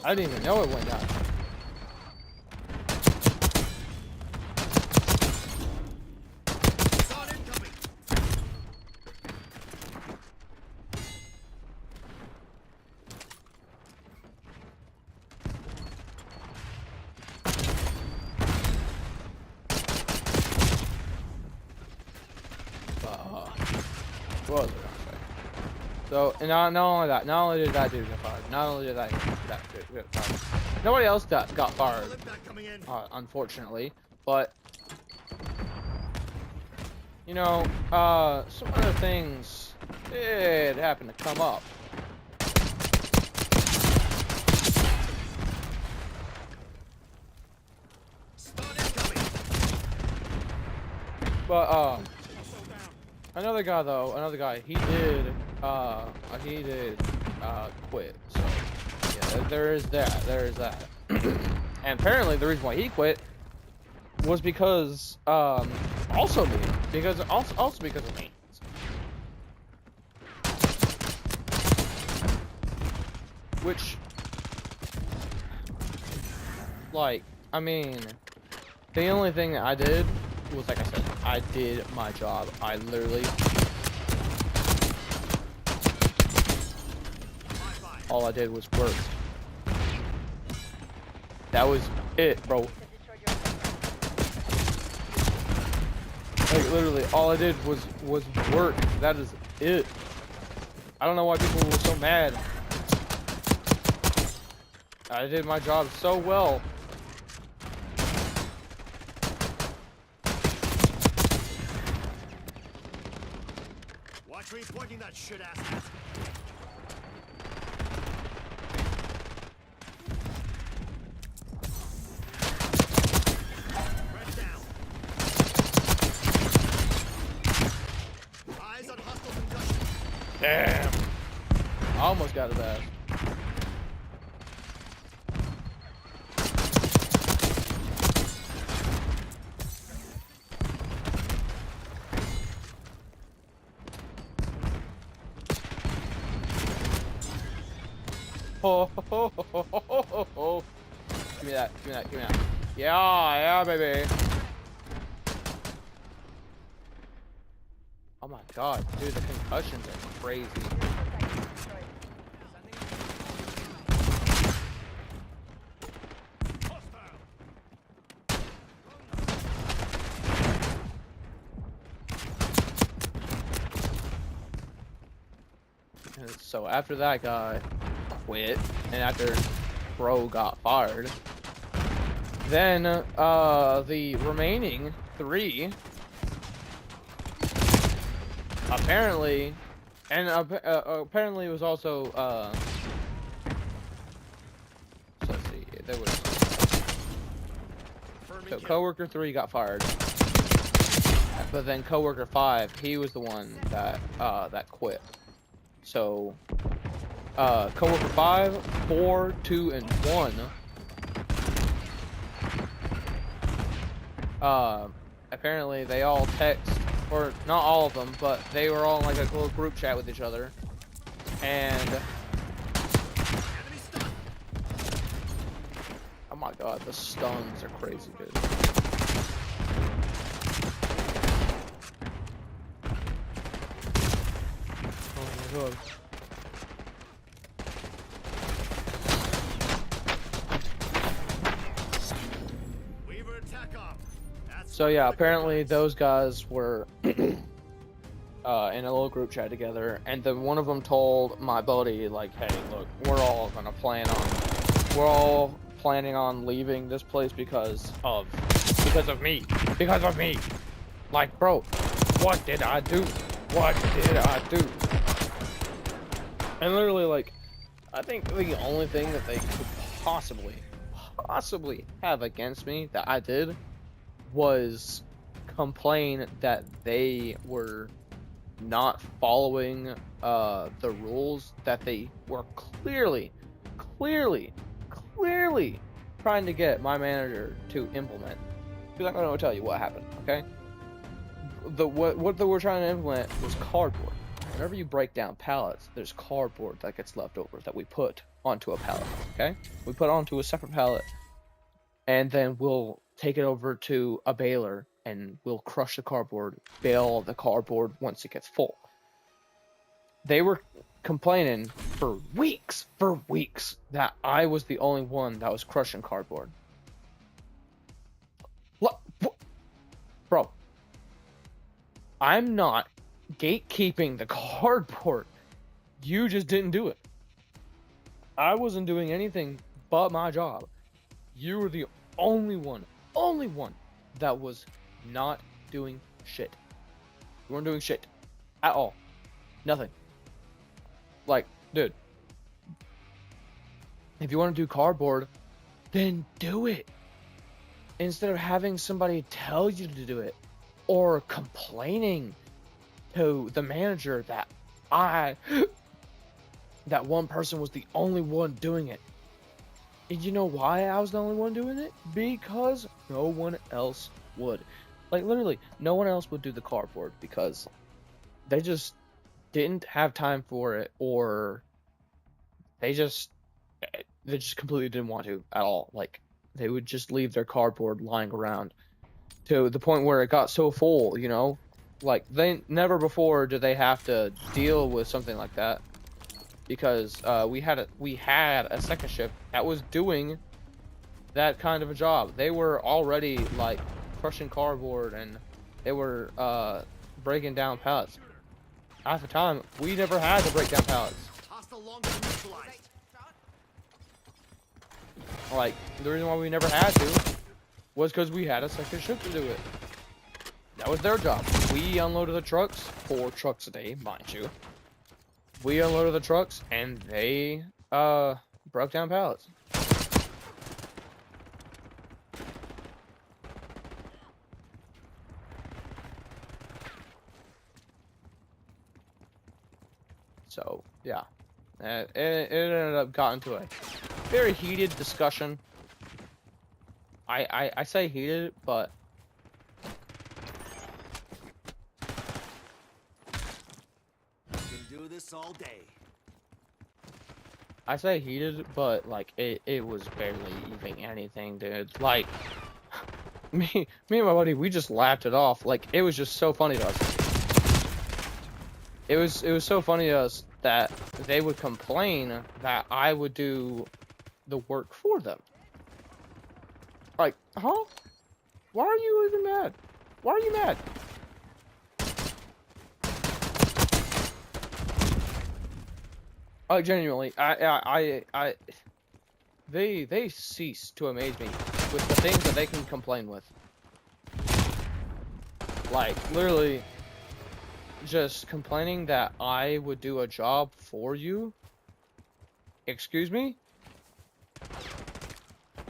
even know it went down. Got incoming. What was I gonna say? So, and not only that, not only did that dude get fired, not only did that dude get fired, nobody else got fired, Lift that coming in. unfortunately, but, you know, some other things did happen to come up. Stun incoming. But, another guy, he did quit, so, yeah, there is that. And apparently the reason why he quit was because, also me, because of me. Which, like, I mean, the only thing that I did was, like I said, I did my job. I literally, all I did was work. That was it, bro. Like, literally, all I did was work. That is it. I don't know why people were so mad. I did my job so well. Watch where you're pointing that shit ass at. Red down. Eyes on hostile concussion. Damn. I almost got his ass. Oh, ho, ho, ho, ho, ho, ho. Give me that, give me that, give me that. Yeah, baby. Oh my god, dude, the concussions are crazy. And so after that guy quit, and after Bro got fired, then the remaining 3 apparently, and apparently it was also so let's see, there was so coworker 3 got fired. but then coworker 5, he was the one that that quit. So coworker 5, 4, 2, and 1. Apparently they all text, or not all of them, but they were all in like a little group chat with each other, and oh my god, the stuns are crazy, dude. Oh my god. Weaver, attack off. That's So yeah, what the apparently good guys. those guys were in a little group chat together, and then one of them told my buddy, like, hey, look, we're all planning on leaving this place because of me. Like, bro, what did I do? What did I do? And literally, like, I think the only thing that they could possibly have against me that I did was complain that they were not following the rules that they were clearly trying to get my manager to implement. Because I'm going to tell you what happened, okay? What they were trying to implement was cardboard. Whenever you break down pallets, there's cardboard that gets left over that we put onto a pallet, okay? We put it onto a separate pallet, and then we'll take it over to a baler, and we'll crush the cardboard, bale the cardboard once it gets full. They were complaining for weeks that I was the only one that was crushing cardboard. What? Bro, I'm not gatekeeping the cardboard. You just didn't do it. I wasn't doing anything but my job. You were the only one that was not doing shit. You weren't doing shit at all. Nothing. Like, dude, if you want to do cardboard, then do it. Instead of having somebody tell you to do it, or complaining to the manager that that one person was the only one doing it. And you know why I was the only one doing it? Because no one else would. Like, literally, no one else would do the cardboard because they just didn't have time for it, or they just completely didn't want to at all. Like, they would just leave their cardboard lying around to the point where it got so full, you know? Like, they never before did they have to deal with something like that, because we had a second shift that was doing that kind of a job. They were already like crushing cardboard, and they were breaking down pallets. At the time, we never had to break down pallets. Hostile longer neutralized. Like, the reason why we never had to was because we had a second shift to do it. That was their job. We unloaded the trucks, 4 trucks a day, mind you. We unloaded the trucks, and they broke down pallets. So yeah, it ended up got into a very heated discussion. I say heated, but You can do this all day. I say heated, but like it was barely even anything, dude. Like me and my buddy, we just laughed it off. Like, it was just so funny to us. It was so funny to us that they would complain that I would do the work for them. Like, huh? Why are you even mad? Why are you mad? Genuinely, they cease to amaze me with the things that they can complain with. Like, literally, just complaining that I would do a job for you? Excuse me?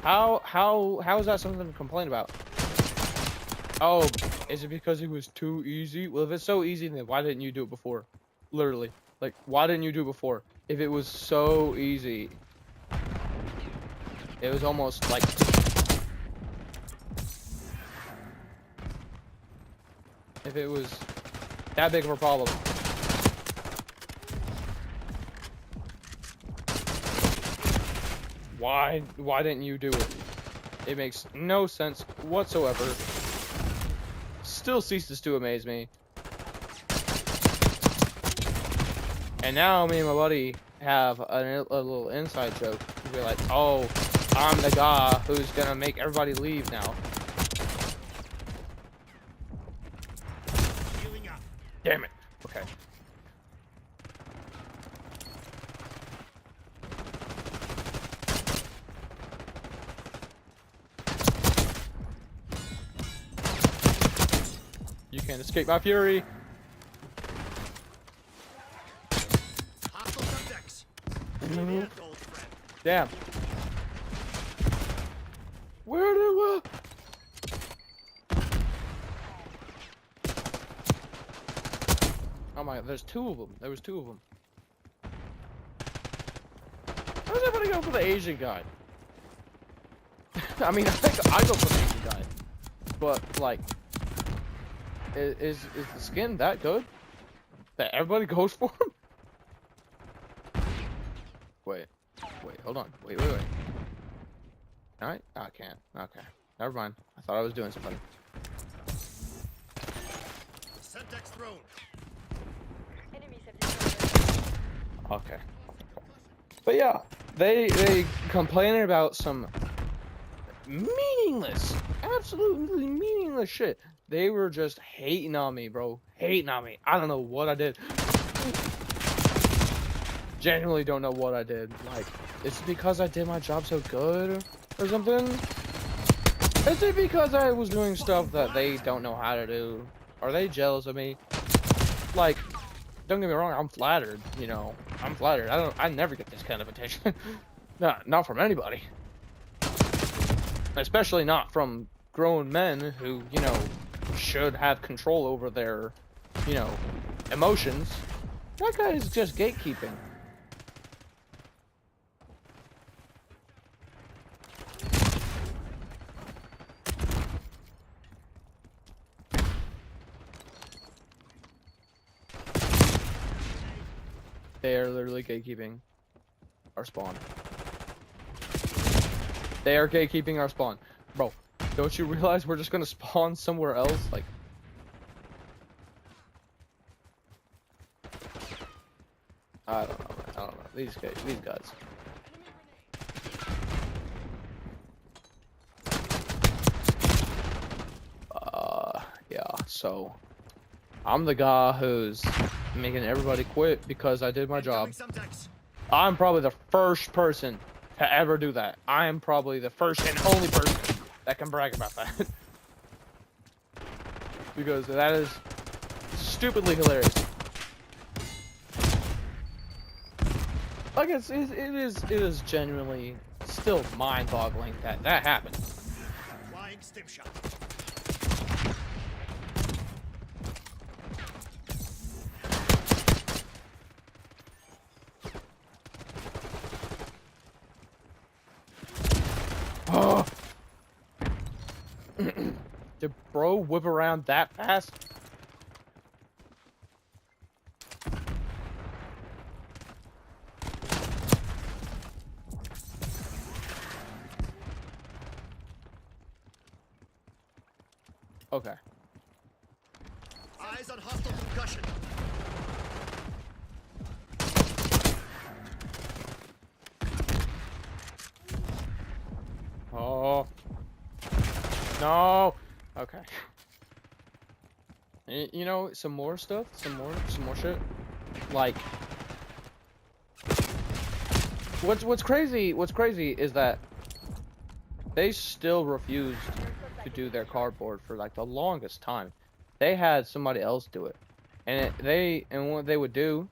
How is that something to complain about? Oh, Is it because it was too easy? Well, if it's so easy, then why didn't you do it before? Literally. Like, why didn't you do it before? If it was so easy. It was almost like... If it was that big of a problem. Why didn't you do it? It makes no sense whatsoever. Still ceases to amaze me. And now me and my buddy have a little inside joke. We're like, oh, I'm the guy who's gonna make everybody leave now. Healing up. Damn it. Okay. You can't escape my fury. Hostile subjects. Hand, old friend. Damn. Where do Oh my, there's two of them. There was two of them. How does everybody go for the Asian guy? I mean, I think I go for the Asian guy. But, like, is the skin that good? That everybody goes for him? Wait, hold on. Wait. Alright, I can't. Okay. Never mind. I thought I was doing something. Semtex thrown. Enemies have destroyed. Okay. But yeah, they complaining about some meaningless, absolutely meaningless shit. They were just hating on me, bro. Hating on me. I don't know what I did. Genuinely don't know what I did. Like, is it because I did my job so good or something? Is it because I was doing stuff that they don't know how to do? Are they jealous of me? Like, don't get me wrong, I'm flattered, you know. I'm flattered. I never get this kind of attention. Not from anybody. Especially not from grown men who, you know, should have control over their, you know, emotions. That guy is just gatekeeping. They are literally gatekeeping our spawn. They are gatekeeping our spawn. Bro, don't you realize we're just gonna spawn somewhere else? Like... I don't know, man. I don't know. These guys. Yeah, so... I'm the guy who's making everybody quit because I did my job. Semtex. I'm probably the first person to ever do that. I am probably the first and only person that can brag about that. Because that is stupidly hilarious. Like it is genuinely still mind-boggling that that happened. Flying stim shot. Oh. Did bro whip around that fast? Okay. Eyes on hostile concussion. Oh. No. Okay. You know, some more stuff, some more shit. Like, what's crazy is that they still refused to do their cardboard for like the longest time. They had somebody else do it, and what they would do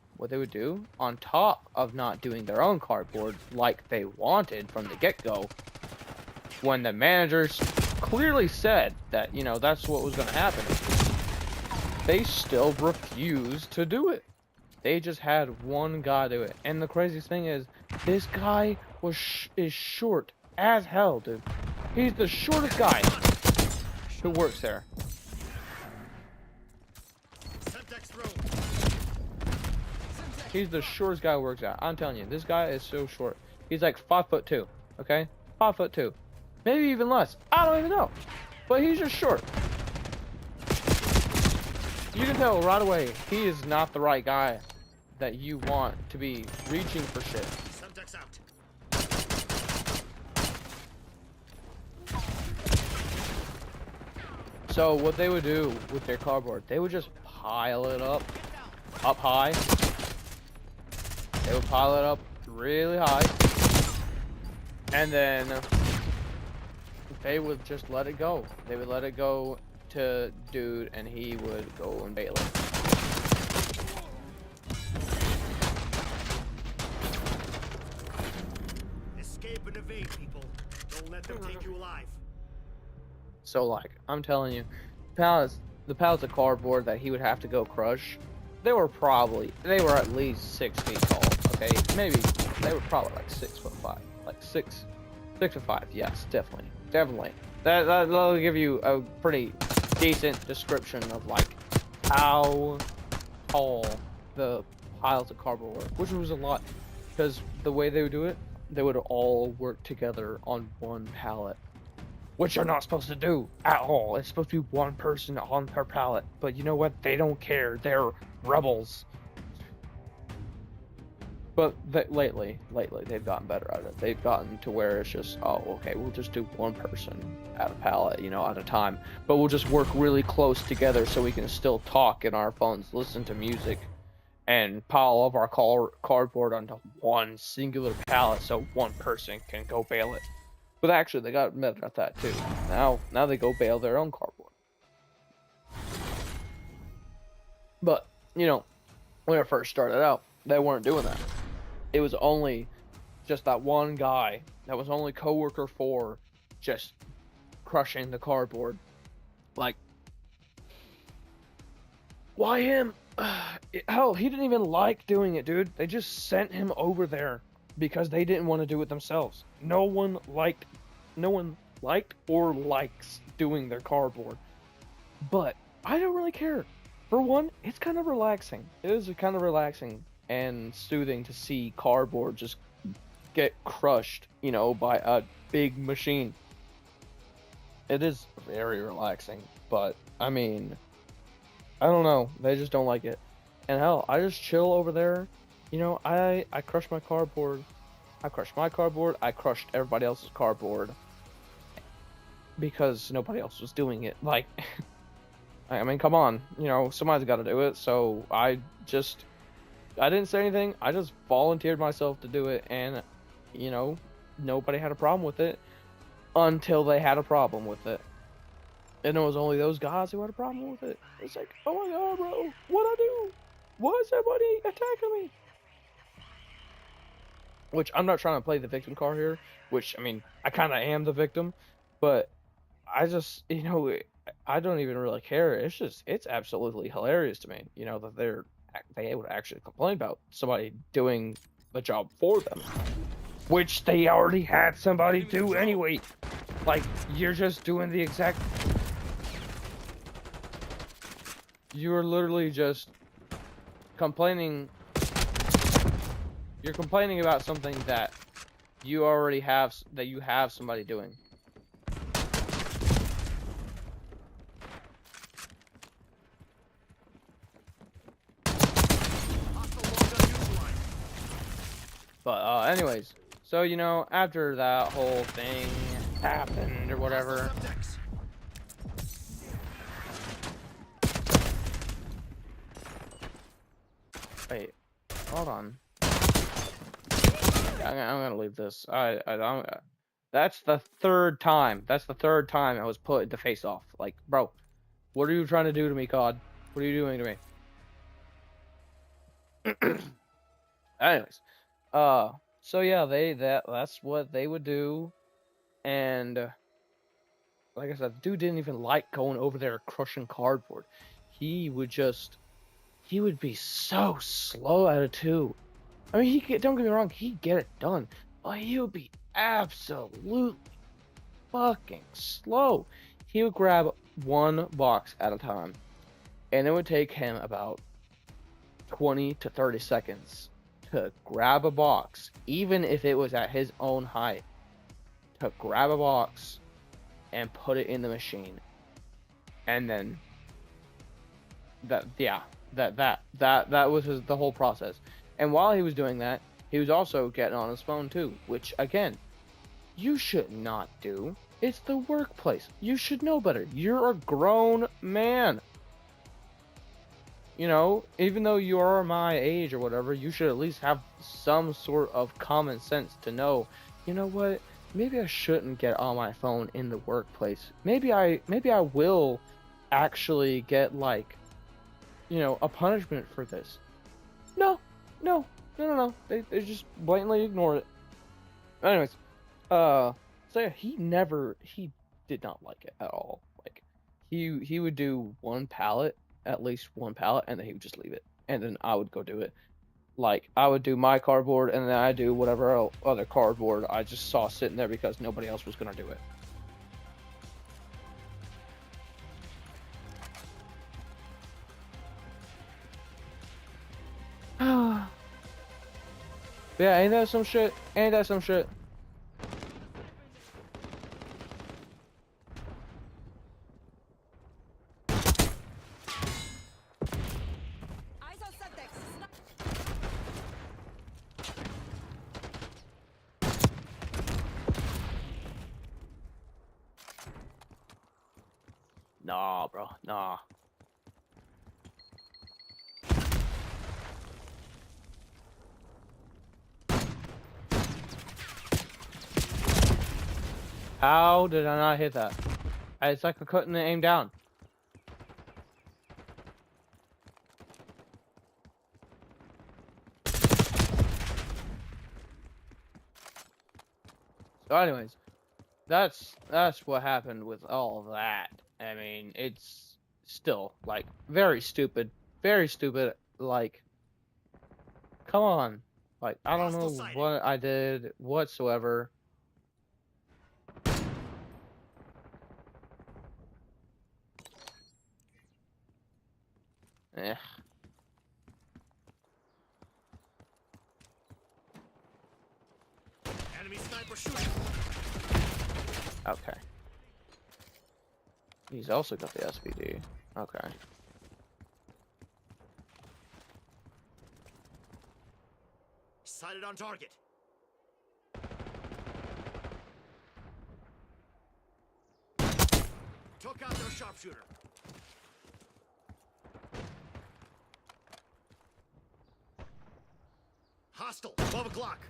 on top of not doing their own cardboard like they wanted from the get-go, when the managers clearly said that, you know, that's what was going to happen. They still refused to do it. They just had one guy do it. And the craziest thing is, this guy is short as hell, dude. He's the shortest guy who works there. He's the shortest guy who works out. I'm telling you, this guy is so short. He's like 5'2", okay? 5'2", maybe even less. I don't even know, but he's just short. You can tell right away he is not the right guy that you want to be reaching for shit. Subjects out. So what they would do with their cardboard, they would just pile it up high. They would pile it up really high, and then they would just let it go. They would let it go to dude, and he would go and bail it. Escape and evade, people. Don't let them take you alive. So like, I'm telling you, the pallets of cardboard that he would have to go crush, they were at least 6 feet tall. Okay, maybe they were probably like 6'5", like 6'5". Yes, definitely. That'll give you a pretty decent description of like how tall the piles of cardboard were, which was a lot, because the way they would do it, they would all work together on one pallet, which you're not supposed to do at all. It's supposed to be one person on per pallet, but you know what? They don't care. They're rebels. But lately, they've gotten better at it. They've gotten to where it's just, oh, okay, we'll just do one person at a pallet, you know, at a time. But we'll just work really close together so we can still talk in our phones, listen to music, and pile all of our cardboard onto one singular pallet so one person can go bale it. But actually, they got better at that too. Now they go bale their own cardboard. But, you know, when it first started out, they weren't doing that. It was only just that one guy that was only coworker 4 just crushing the cardboard. Like, why him? Hell, he didn't even like doing it, dude. They just sent him over there because they didn't want to do it themselves. No one liked or likes doing their cardboard. But I don't really care. For one, it's kind of relaxing. It is kind of relaxing and soothing to see cardboard just get crushed, you know, by a big machine. It is very relaxing, but I mean, I don't know. They just don't like it. And hell, I just chill over there. You know, I crush my cardboard. I crushed my cardboard. I crushed everybody else's cardboard because nobody else was doing it. Like, I mean, come on. You know, somebody's got to do it. So I didn't say anything. I just volunteered myself to do it, and you know, nobody had a problem with it until they had a problem with it. And it was only those guys who had a problem with it. It's like, oh my god, bro, what'd I do? Why is everybody attacking me? Which, I'm not trying to play the victim card here, which, I mean, I kind of am the victim, but I just, you know, I don't even really care. It's absolutely hilarious to me, you know, that they would actually complain about somebody doing the job for them, which they already had somebody do anyway. Like, you're just doing the exact... You're literally just complaining... You're complaining about something that you already have, that you have somebody doing. But, anyways, so, you know, after that whole thing happened or whatever... Wait, hold on. I'm gonna leave this. That's the third time. That's the third time I was put into face off. Like, bro, what are you trying to do to me, COD? What are you doing to me? Anyways, so yeah, that's what they would do, and like I said, the dude didn't even like going over there crushing cardboard. He would be so slow at it too. I mean, don't get me wrong, he'd get it done, but he would be absolutely fucking slow. He would grab one box at a time, and it would take him about 20 to 30 seconds to grab a box, even if it was at his own height, to grab a box and put it in the machine. And then that was the whole process. And while he was doing that, he was also getting on his phone too, which again, you should not do. It's the workplace. You should know better. You're a grown man. You know, even though you are my age or whatever, you should at least have some sort of common sense to know, you know what? Maybe I shouldn't get on my phone in the workplace. Maybe I will actually get, like, you know, a punishment for this. No. They just blatantly ignore it. Anyways, so yeah, he did not like it at all. Like, he would do one pallet, at least one pallet, and then he would just leave it, and then I would go do it. Like, I would do my cardboard, and then I do whatever other cardboard I just saw sitting there because nobody else was gonna do it. Yeah, ain't that some shit? Ain't that some shit? Eyes on subjects. Nah, bro, nah. How did I not hit that? It's like I couldn't aim down. So anyways, that's what happened with all of that. I mean, it's still, like, very stupid. Very stupid. Like, come on. Like, I don't know what I did whatsoever. Eh. Enemy sniper shooting. Okay. He's also got the SVD. Okay. Sighted on target. Took out their sharpshooter. Hostile, 12 o'clock.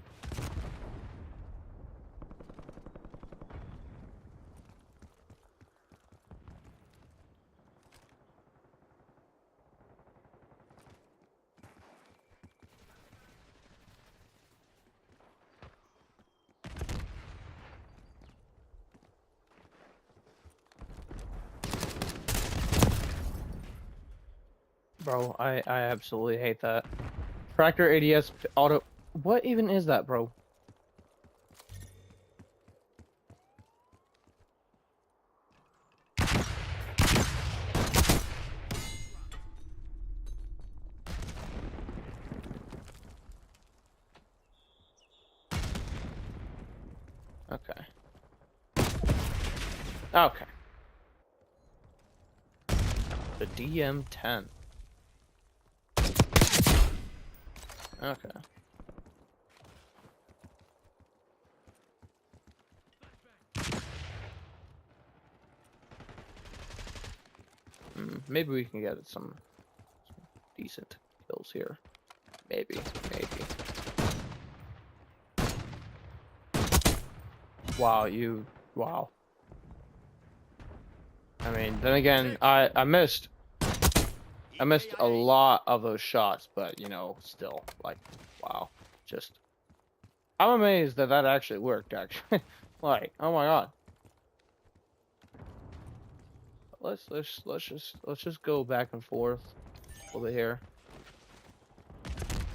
Bro, I absolutely hate that. Tractor ADS auto. What even is that, bro? Okay. Okay. The DM-10. Okay. Maybe we can get some decent kills here. Maybe. Wow, wow. I mean, then again, I missed a lot of those shots, but, you know, still, like, wow. Just, I'm amazed that actually worked, actually. Like, oh my god. let's just go back and forth a little bit here.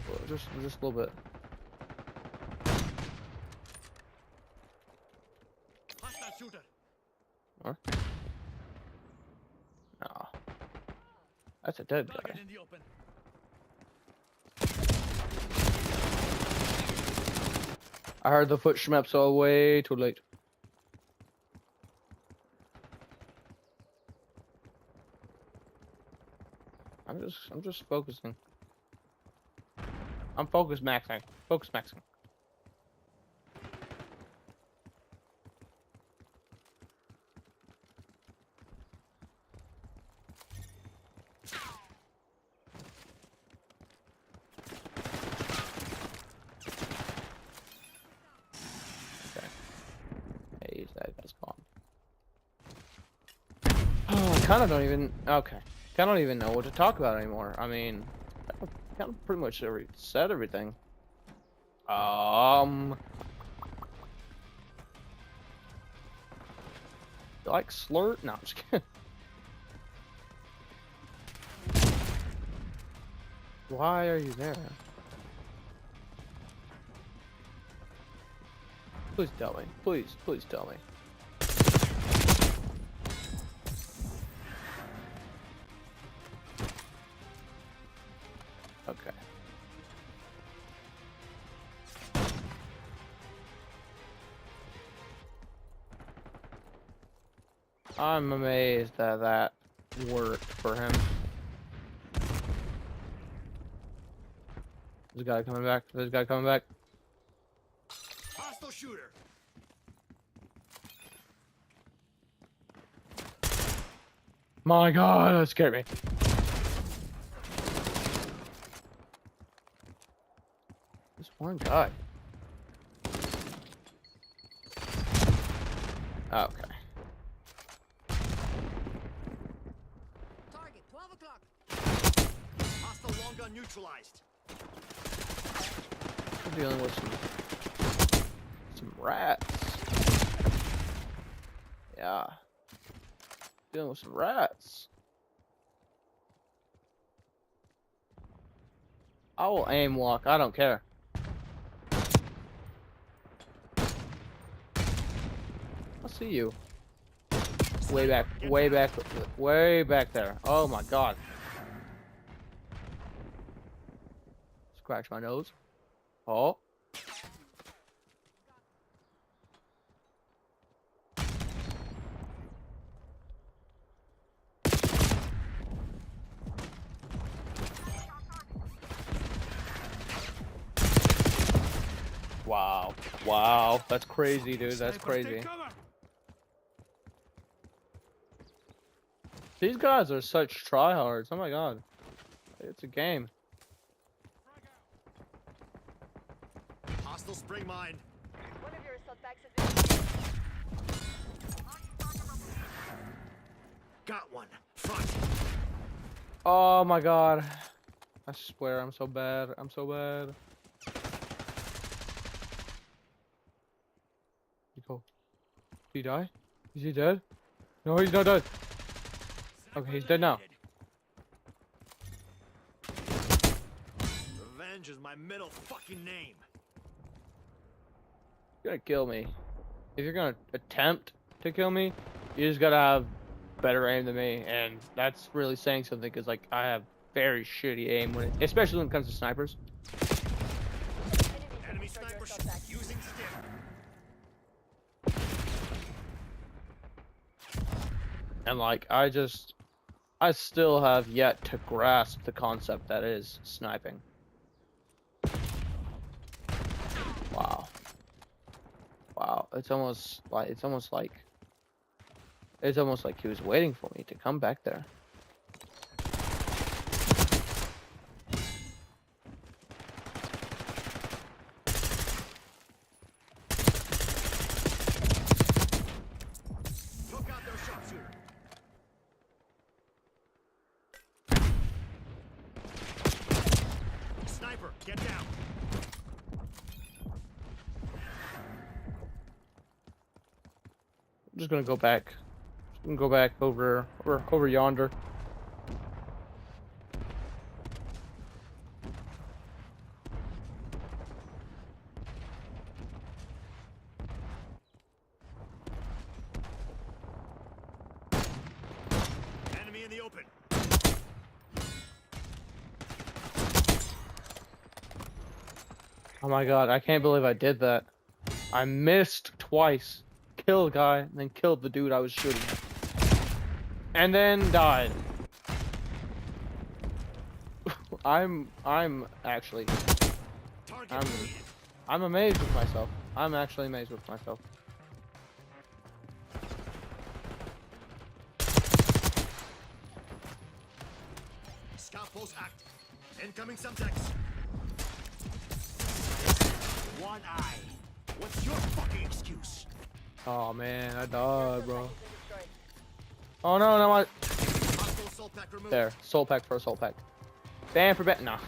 Well, just a little bit. Hostile shooter. Huh? Nah. That's a dead guy. Target in the open. I heard the footsteps all way too late. I'm just focusing. I'm focus maxing. Focus maxing. Okay. Hey, that guy's gone. Oh, I kind of don't even. Okay. I don't even know what to talk about anymore. I mean, I kind of pretty much said everything. You like slurt? No, I'm just kidding. Why are you there? Please tell me. Please tell me. Okay. I'm amazed that that worked for him. This guy coming back. This guy coming back. Hostile shooter. My God, that scared me. This one guy. Okay. Target, 12 o'clock. Hostile long gun neutralized. I'm dealing with some rats. Yeah. Dealing with some rats. I will aim lock. I don't care. I see you. Way back there. Oh my God. Scratch my nose. Oh. Wow. Wow. That's crazy, dude. That's crazy. These guys are such tryhards. Oh my God. It's a game. Hostile spring mine. One of your assault packs has been. Got one. Front. Oh my God. I swear I'm so bad. I'm so bad. Did he die? Is he dead? No, he's not dead. Okay, he's dead now. Revenge is my middle fucking name. You're gonna kill me. If you're gonna attempt to kill me, you just gotta have better aim than me, and that's really saying something because like I have very shitty aim when especially when it comes to snipers. Enemy sniper using stick. And like I still have yet to grasp the concept that is sniping. Wow. Wow, it's almost like he was waiting for me to come back there. Took out their sharpshooter. Sniper, get down. I'm just gonna go back. can go back over yonder. Enemy in the open. Oh my god, I can't believe I did that. I missed twice. Killed a guy, and then killed the dude I was shooting at. And then died. I'm actually Target I'm deleted. I'm amazed with myself. I'm actually amazed with myself. Scout pulse active. Incoming subjects. One eye. What's your fucking excuse? Oh man, I Your died, assault bro. package been destroyed. Oh no, no, I Hostile assault pack removed. there. Soul pack for a soul pack. Ban for bet. Nah.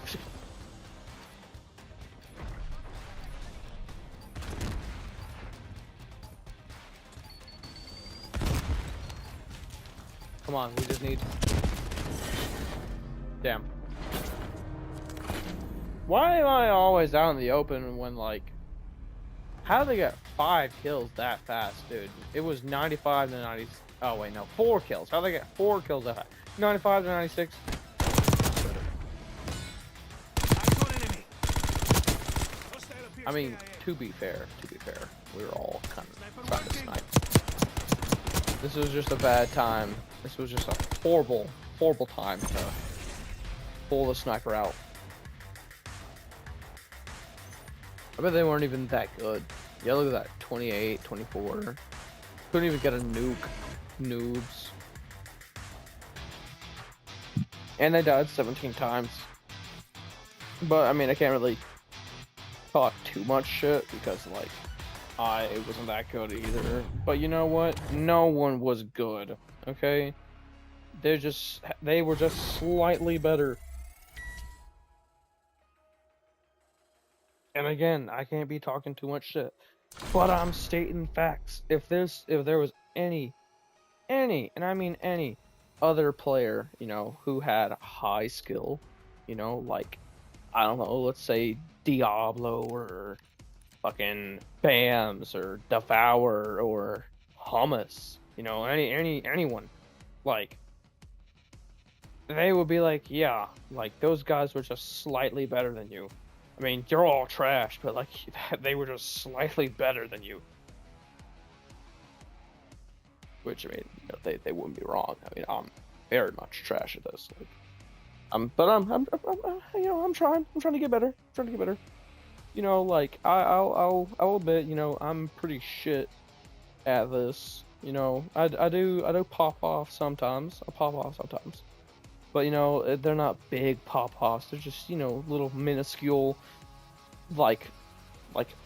Come on, we just need. Damn. Why am I always out in the open when, like, how did they get 5 kills that fast, dude? It was 95 to 90. Oh wait, no, 4 kills. How did they get 4 kills that fast? 95 to 96. Eyes on enemy. I mean, to be fair, we were all kind of trying to snipe. This was just a bad time. This was just a horrible, horrible time to pull the sniper out. I bet they weren't even that good. Yeah, look at that. 28, 24. Couldn't even get a nuke. Noobs. And they died 17 times. But, I mean, I can't really talk too much shit because, like, I wasn't that good either. But you know what? No one was good. Okay? They were just slightly better. And again, I can't be talking too much shit, but I'm stating facts. If there was any, and I mean any, other player, you know, who had high skill, you know, like, I don't know, let's say Diablo or fucking Bams or Devour or Hummus, you know, anyone, like, they would be like, yeah, like, those guys were just slightly better than you. I mean, you're all trash, but, like, they were just slightly better than you. Which, I mean, you know, they wouldn't be wrong. I mean, I'm very much trash at this. Like, but I'm you know, I'm trying to get better. I'm trying to get better. You know, like, I'll admit, you know, I'm pretty shit at this. You know, I do pop off sometimes. I pop off sometimes. But, you know, they're not big pop-offs. They're just, you know, little minuscule, like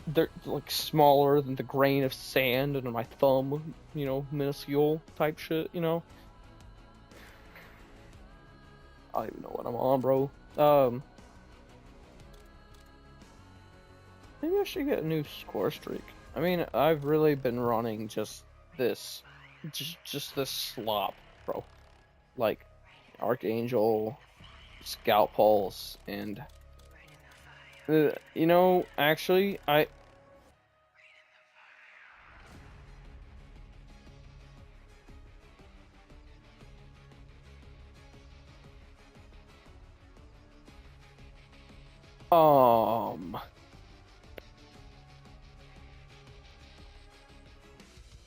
they're, like, smaller than the grain of sand under my thumb, you know, minuscule type shit, you know? I don't even know what I'm on, bro. Maybe I should get a new score streak. I mean, I've really been running just this slop, bro. Like, Archangel, Scout Pulse, and you know, actually,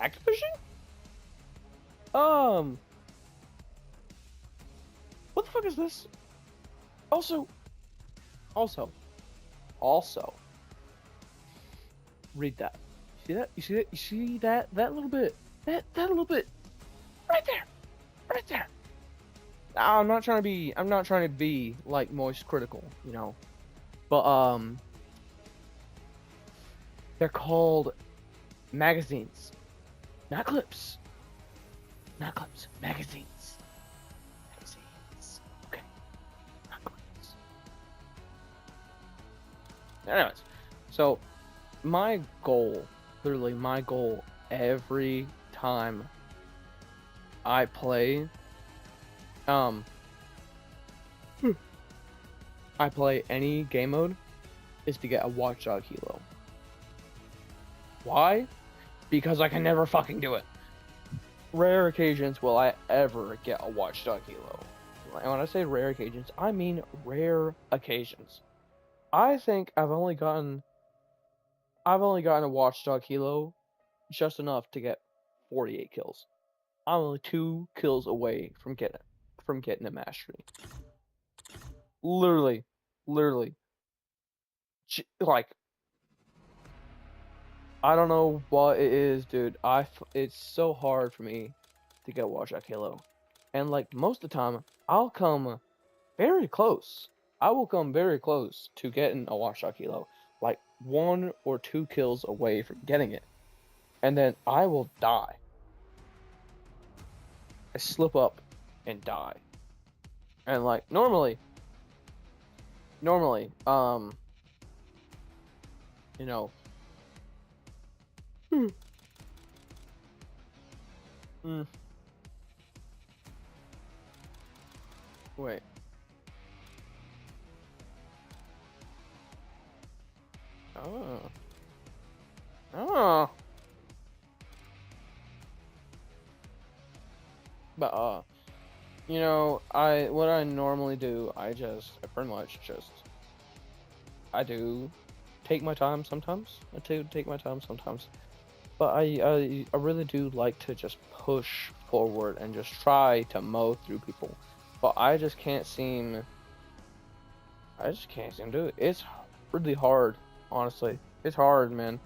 Activision? What the fuck is this? Also, also, also, read that. See that? You see that? You see that? That little bit. That little bit. Right there. Right there. Now, I'm not trying to be like Moist Critical, you know. But they're called magazines. Not clips. Not clips. Magazines. Magazines. Okay. Not clips. Anyways, so my goal, literally my goal every time I play, um, I play any game mode is to get a Watchdog helo. Why? Because I can never fucking do it. Rare occasions will I ever get a Watchdog helo. And when I say rare occasions, I mean rare occasions. I think I've only gotten a Watchdog helo just enough to get 48 kills. I'm only 2 kills away from getting a mastery. Literally, like, I don't know what it is, dude. It's so hard for me to get a Watchdog helo, and like most of the time, I'll come very close. I will come very close to getting a Watchdog helo, like 1 or 2 kills away from getting it, and then I will die. I slip up and die, and like normally, you know. Wait. Oh. Oh. But what I normally do, I pretty much just I do take my time sometimes. But I really do like to just push forward and just try to mow through people. But I just can't seem to do it. It's really hard, honestly. It's hard, man.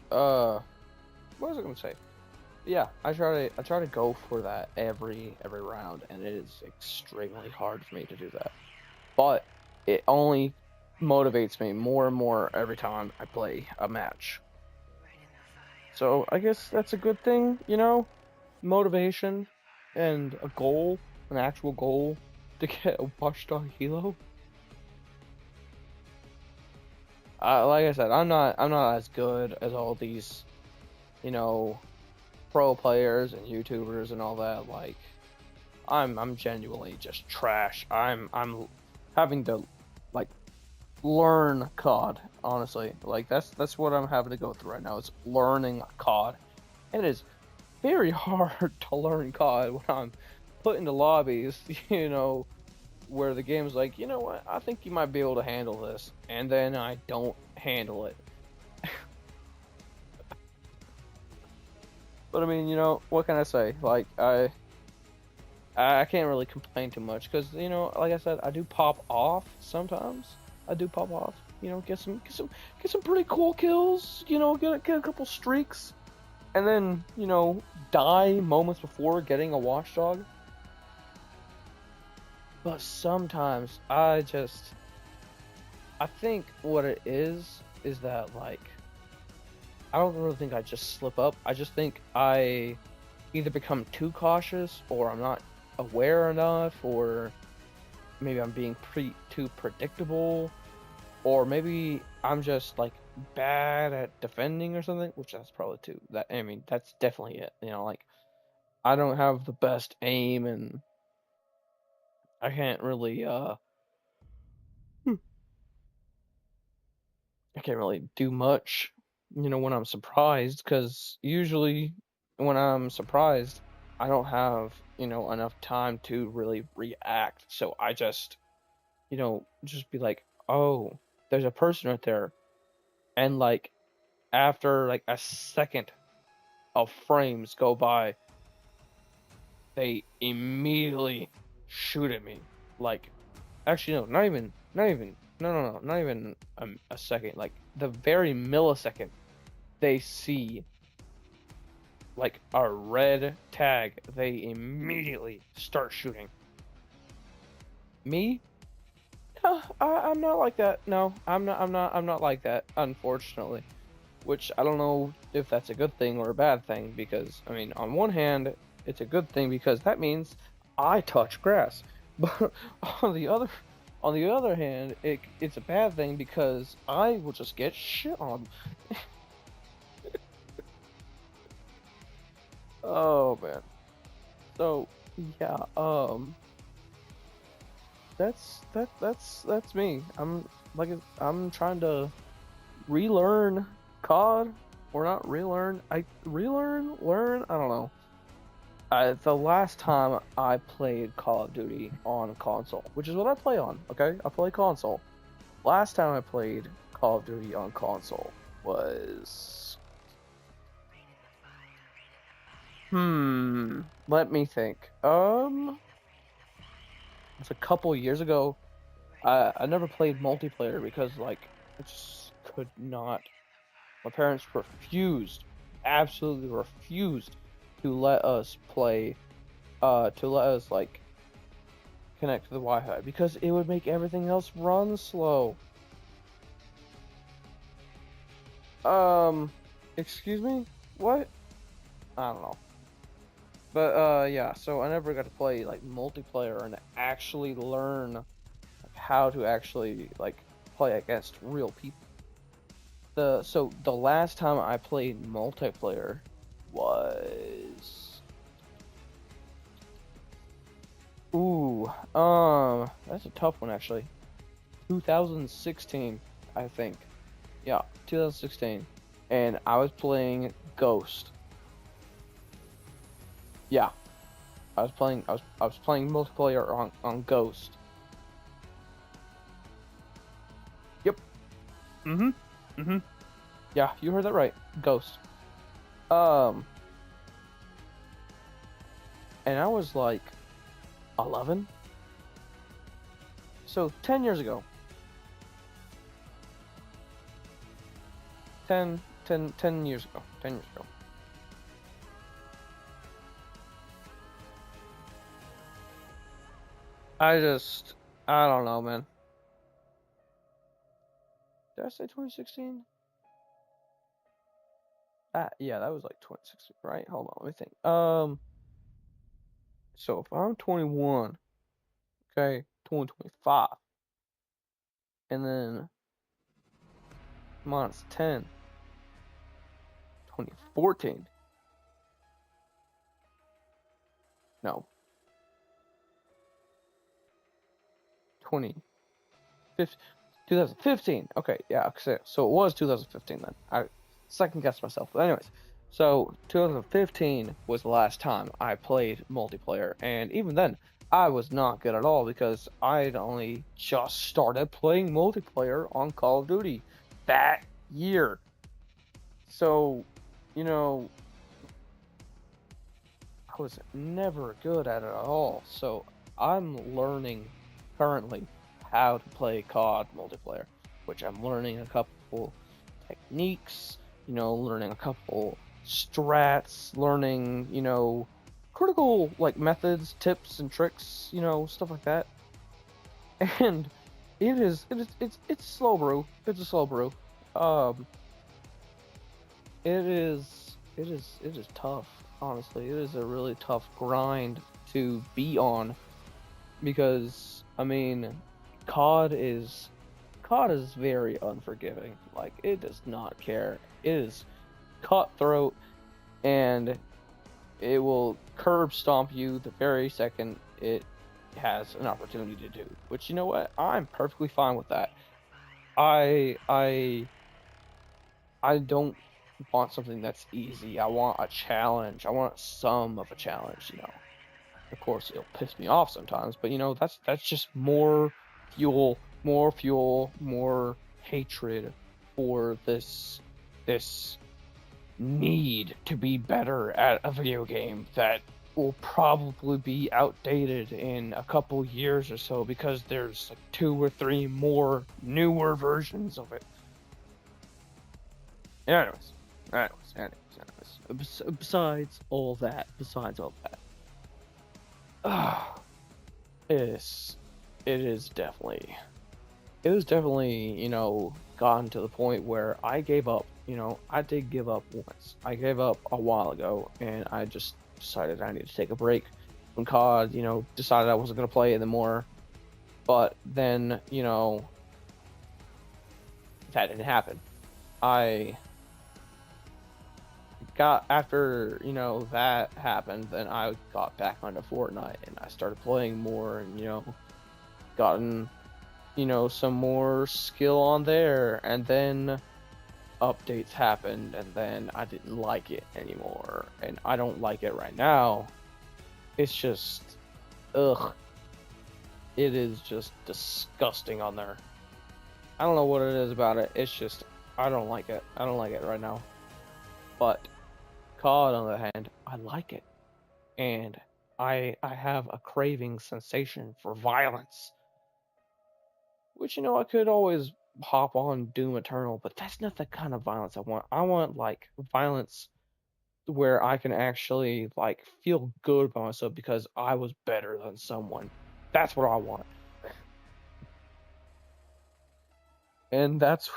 What was I gonna say? Yeah, I try to go for that every round, and it is extremely hard for me to do that. But it only motivates me more and more every time I play a match. So I guess that's a good thing, motivation and a goal, an actual goal to get a Watchdog helo. Like I said, I'm not as good as all these, pro players and YouTubers and all that. Like, I'm genuinely just trash. I'm having to like learn COD, honestly. Like that's what I'm having to go through right now. It's learning COD, and it is very hard to learn COD when I'm put into lobbies, where the game's like, you know what, I think you might be able to handle this, and then I don't handle it. But I mean, what can I say? Like, I can't really complain too much because, like I said, I do pop off sometimes. Get some pretty cool kills. Get a couple streaks, and then die moments before getting a Watchdog. But sometimes I think what it is that, like, I don't really think I just slip up. I just think I either become too cautious, or I'm not aware enough, or maybe I'm being too predictable, or maybe I'm just like bad at defending or something, which that's probably too. That's definitely it. Like, I don't have the best aim, and I can't really do much, when I'm surprised, because usually when I'm surprised, I don't have, enough time to really react. So I just, just be like, oh, there's a person right there. And like, after like a second of frames go by, they immediately shoot at me. Like, actually, no, not even, no, not even a second. Like, the very millisecond they see like a red tag, they immediately start shooting. Me? No, I'm not like that. No, I'm not like that, unfortunately. Which I don't know if that's a good thing or a bad thing, because on one hand, it's a good thing because that means I touch grass. But on the other hand, it's a bad thing because I will just get shit on. Oh man. So yeah, that's me. I'm trying to relearn COD, or not relearn. I relearn, learn. I don't know. The last time I played Call of Duty on console, which is what I play on. Okay, I play console. Last time I played Call of Duty on console was Let me think. It's a couple years ago. I never played multiplayer because like I just could not. My parents refused, absolutely refused to let us play, to let us like connect to the Wi-Fi because it would make everything else run slow. Um, excuse me? What? I don't know. But yeah, so I never got to play like multiplayer and actually learn like, how to actually like play against real people. The last time I played multiplayer was that's a tough one actually. 2016, I think. Yeah, 2016. And I was playing Ghost. Yeah, I was playing multiplayer on Ghost. Yep. Mhm. Mhm. Yeah, you heard that right. Ghost. Um, and I was like 11. So 10 years ago. 10 years ago. 10 years ago. I don't know, man. Did I say 2016? Yeah, that was like 2016, right? Hold on, let me think. So if I'm 21, okay, 2025, and then minus 10, 2014. No, 2015, 2015. Okay, yeah, so it was 2015 then. I second guessed myself. But anyways, so 2015 was the last time I played multiplayer, and even then, I was not good at all because I'd only just started playing multiplayer on Call of Duty that year. So, you know, I was never good at it at all. So I'm learning currently how to play COD multiplayer, which I'm learning a couple techniques, learning a couple strats, learning, critical like methods, tips and tricks, stuff like that. And it's slow brew. It's a slow brew. Um, it is tough, honestly. It is a really tough grind to be on because I mean, COD is COD is very unforgiving. Like it does not care. It is cutthroat and it will curb stomp you the very second it has an opportunity to do. Which you know what? I'm perfectly fine with that. I I I don't want something that's easy. I want a challenge. I want some of a challenge. Of course, it'll piss me off sometimes, but that's just more fuel, more hatred for this need to be better at a video game that will probably be outdated in a couple years or so because there's like two or three more newer versions of it. Anyways. Ah, it is, it is definitely, it was definitely, gotten to the point where I gave up. I did give up once. I gave up a while ago, and I just decided I need to take a break from COD. Decided I wasn't gonna play it anymore. But then, that didn't happen. I got after that happened, then I got back onto Fortnite and I started playing more, and gotten some more skill on there, and then updates happened, and then I didn't like it anymore, and I don't like it right now. It's just, ugh, it is just disgusting on there. I don't know what it is about it. It's just, I don't like it. I don't like it right now. But COD, on the other hand, I like it, and I have a craving sensation for violence, which I could always hop on Doom Eternal, but that's not the kind of violence I want. I want like violence where I can actually like feel good about myself because I was better than someone. That's what I want. And that's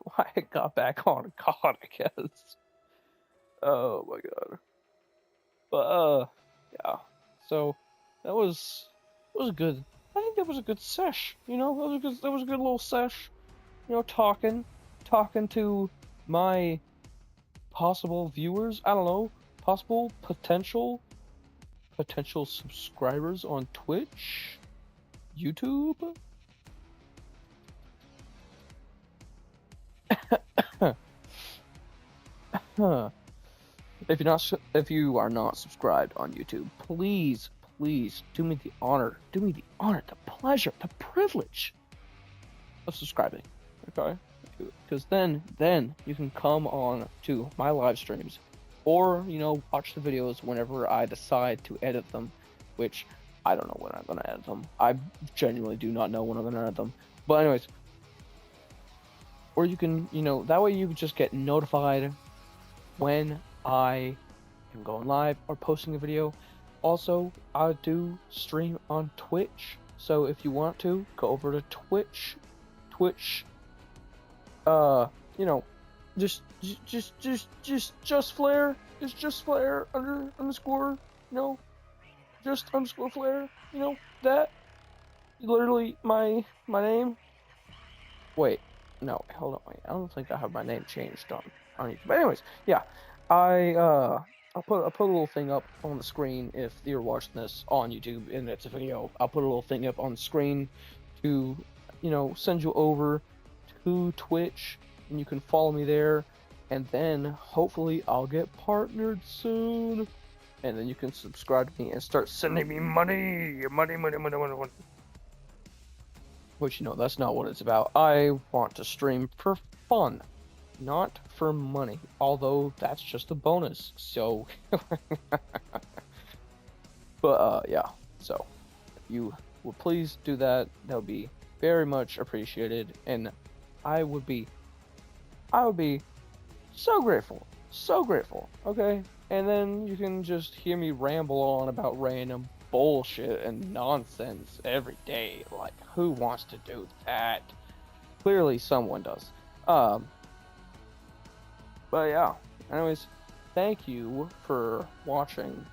why I got back on COD, I guess. Oh my god. But yeah. So that was a good. I think that was a good sesh. That was a good little sesh. Talking to my possible viewers. I don't know, possible potential subscribers on Twitch, YouTube. Huh. If you are not subscribed on YouTube, please, please do me the honor, the pleasure, the privilege of subscribing. Okay, because then you can come on to my live streams, or watch the videos whenever I decide to edit them, which I don't know when I'm gonna edit them. I genuinely do not know when I'm gonna edit them. But anyways, or you can that way you just get notified when I am going live or posting a video. Also, I do stream on Twitch, so if you want to go over to Twitch, just flare. It's just flare underscore. Just underscore flare. That literally my name. Wait, no, hold on. Wait, I don't think I have my name changed on YouTube. But anyways, yeah, I'll put a little thing up on the screen if you're watching this on YouTube and it's a video. I'll put a little thing up on the screen to send you over to Twitch, and you can follow me there, and then hopefully I'll get partnered soon, and then you can subscribe to me and start sending me money. Which that's not what it's about. I want to stream for fun, not for money, although that's just a bonus. So but yeah, so if you would please do that, that would be very much appreciated, and I would be so grateful, okay? And then you can just hear me ramble on about random bullshit and nonsense every day. Like, who wants to do that? Clearly someone does. But yeah, anyways, thank you for watching,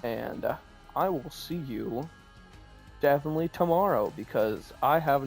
and I will see you definitely tomorrow, because I have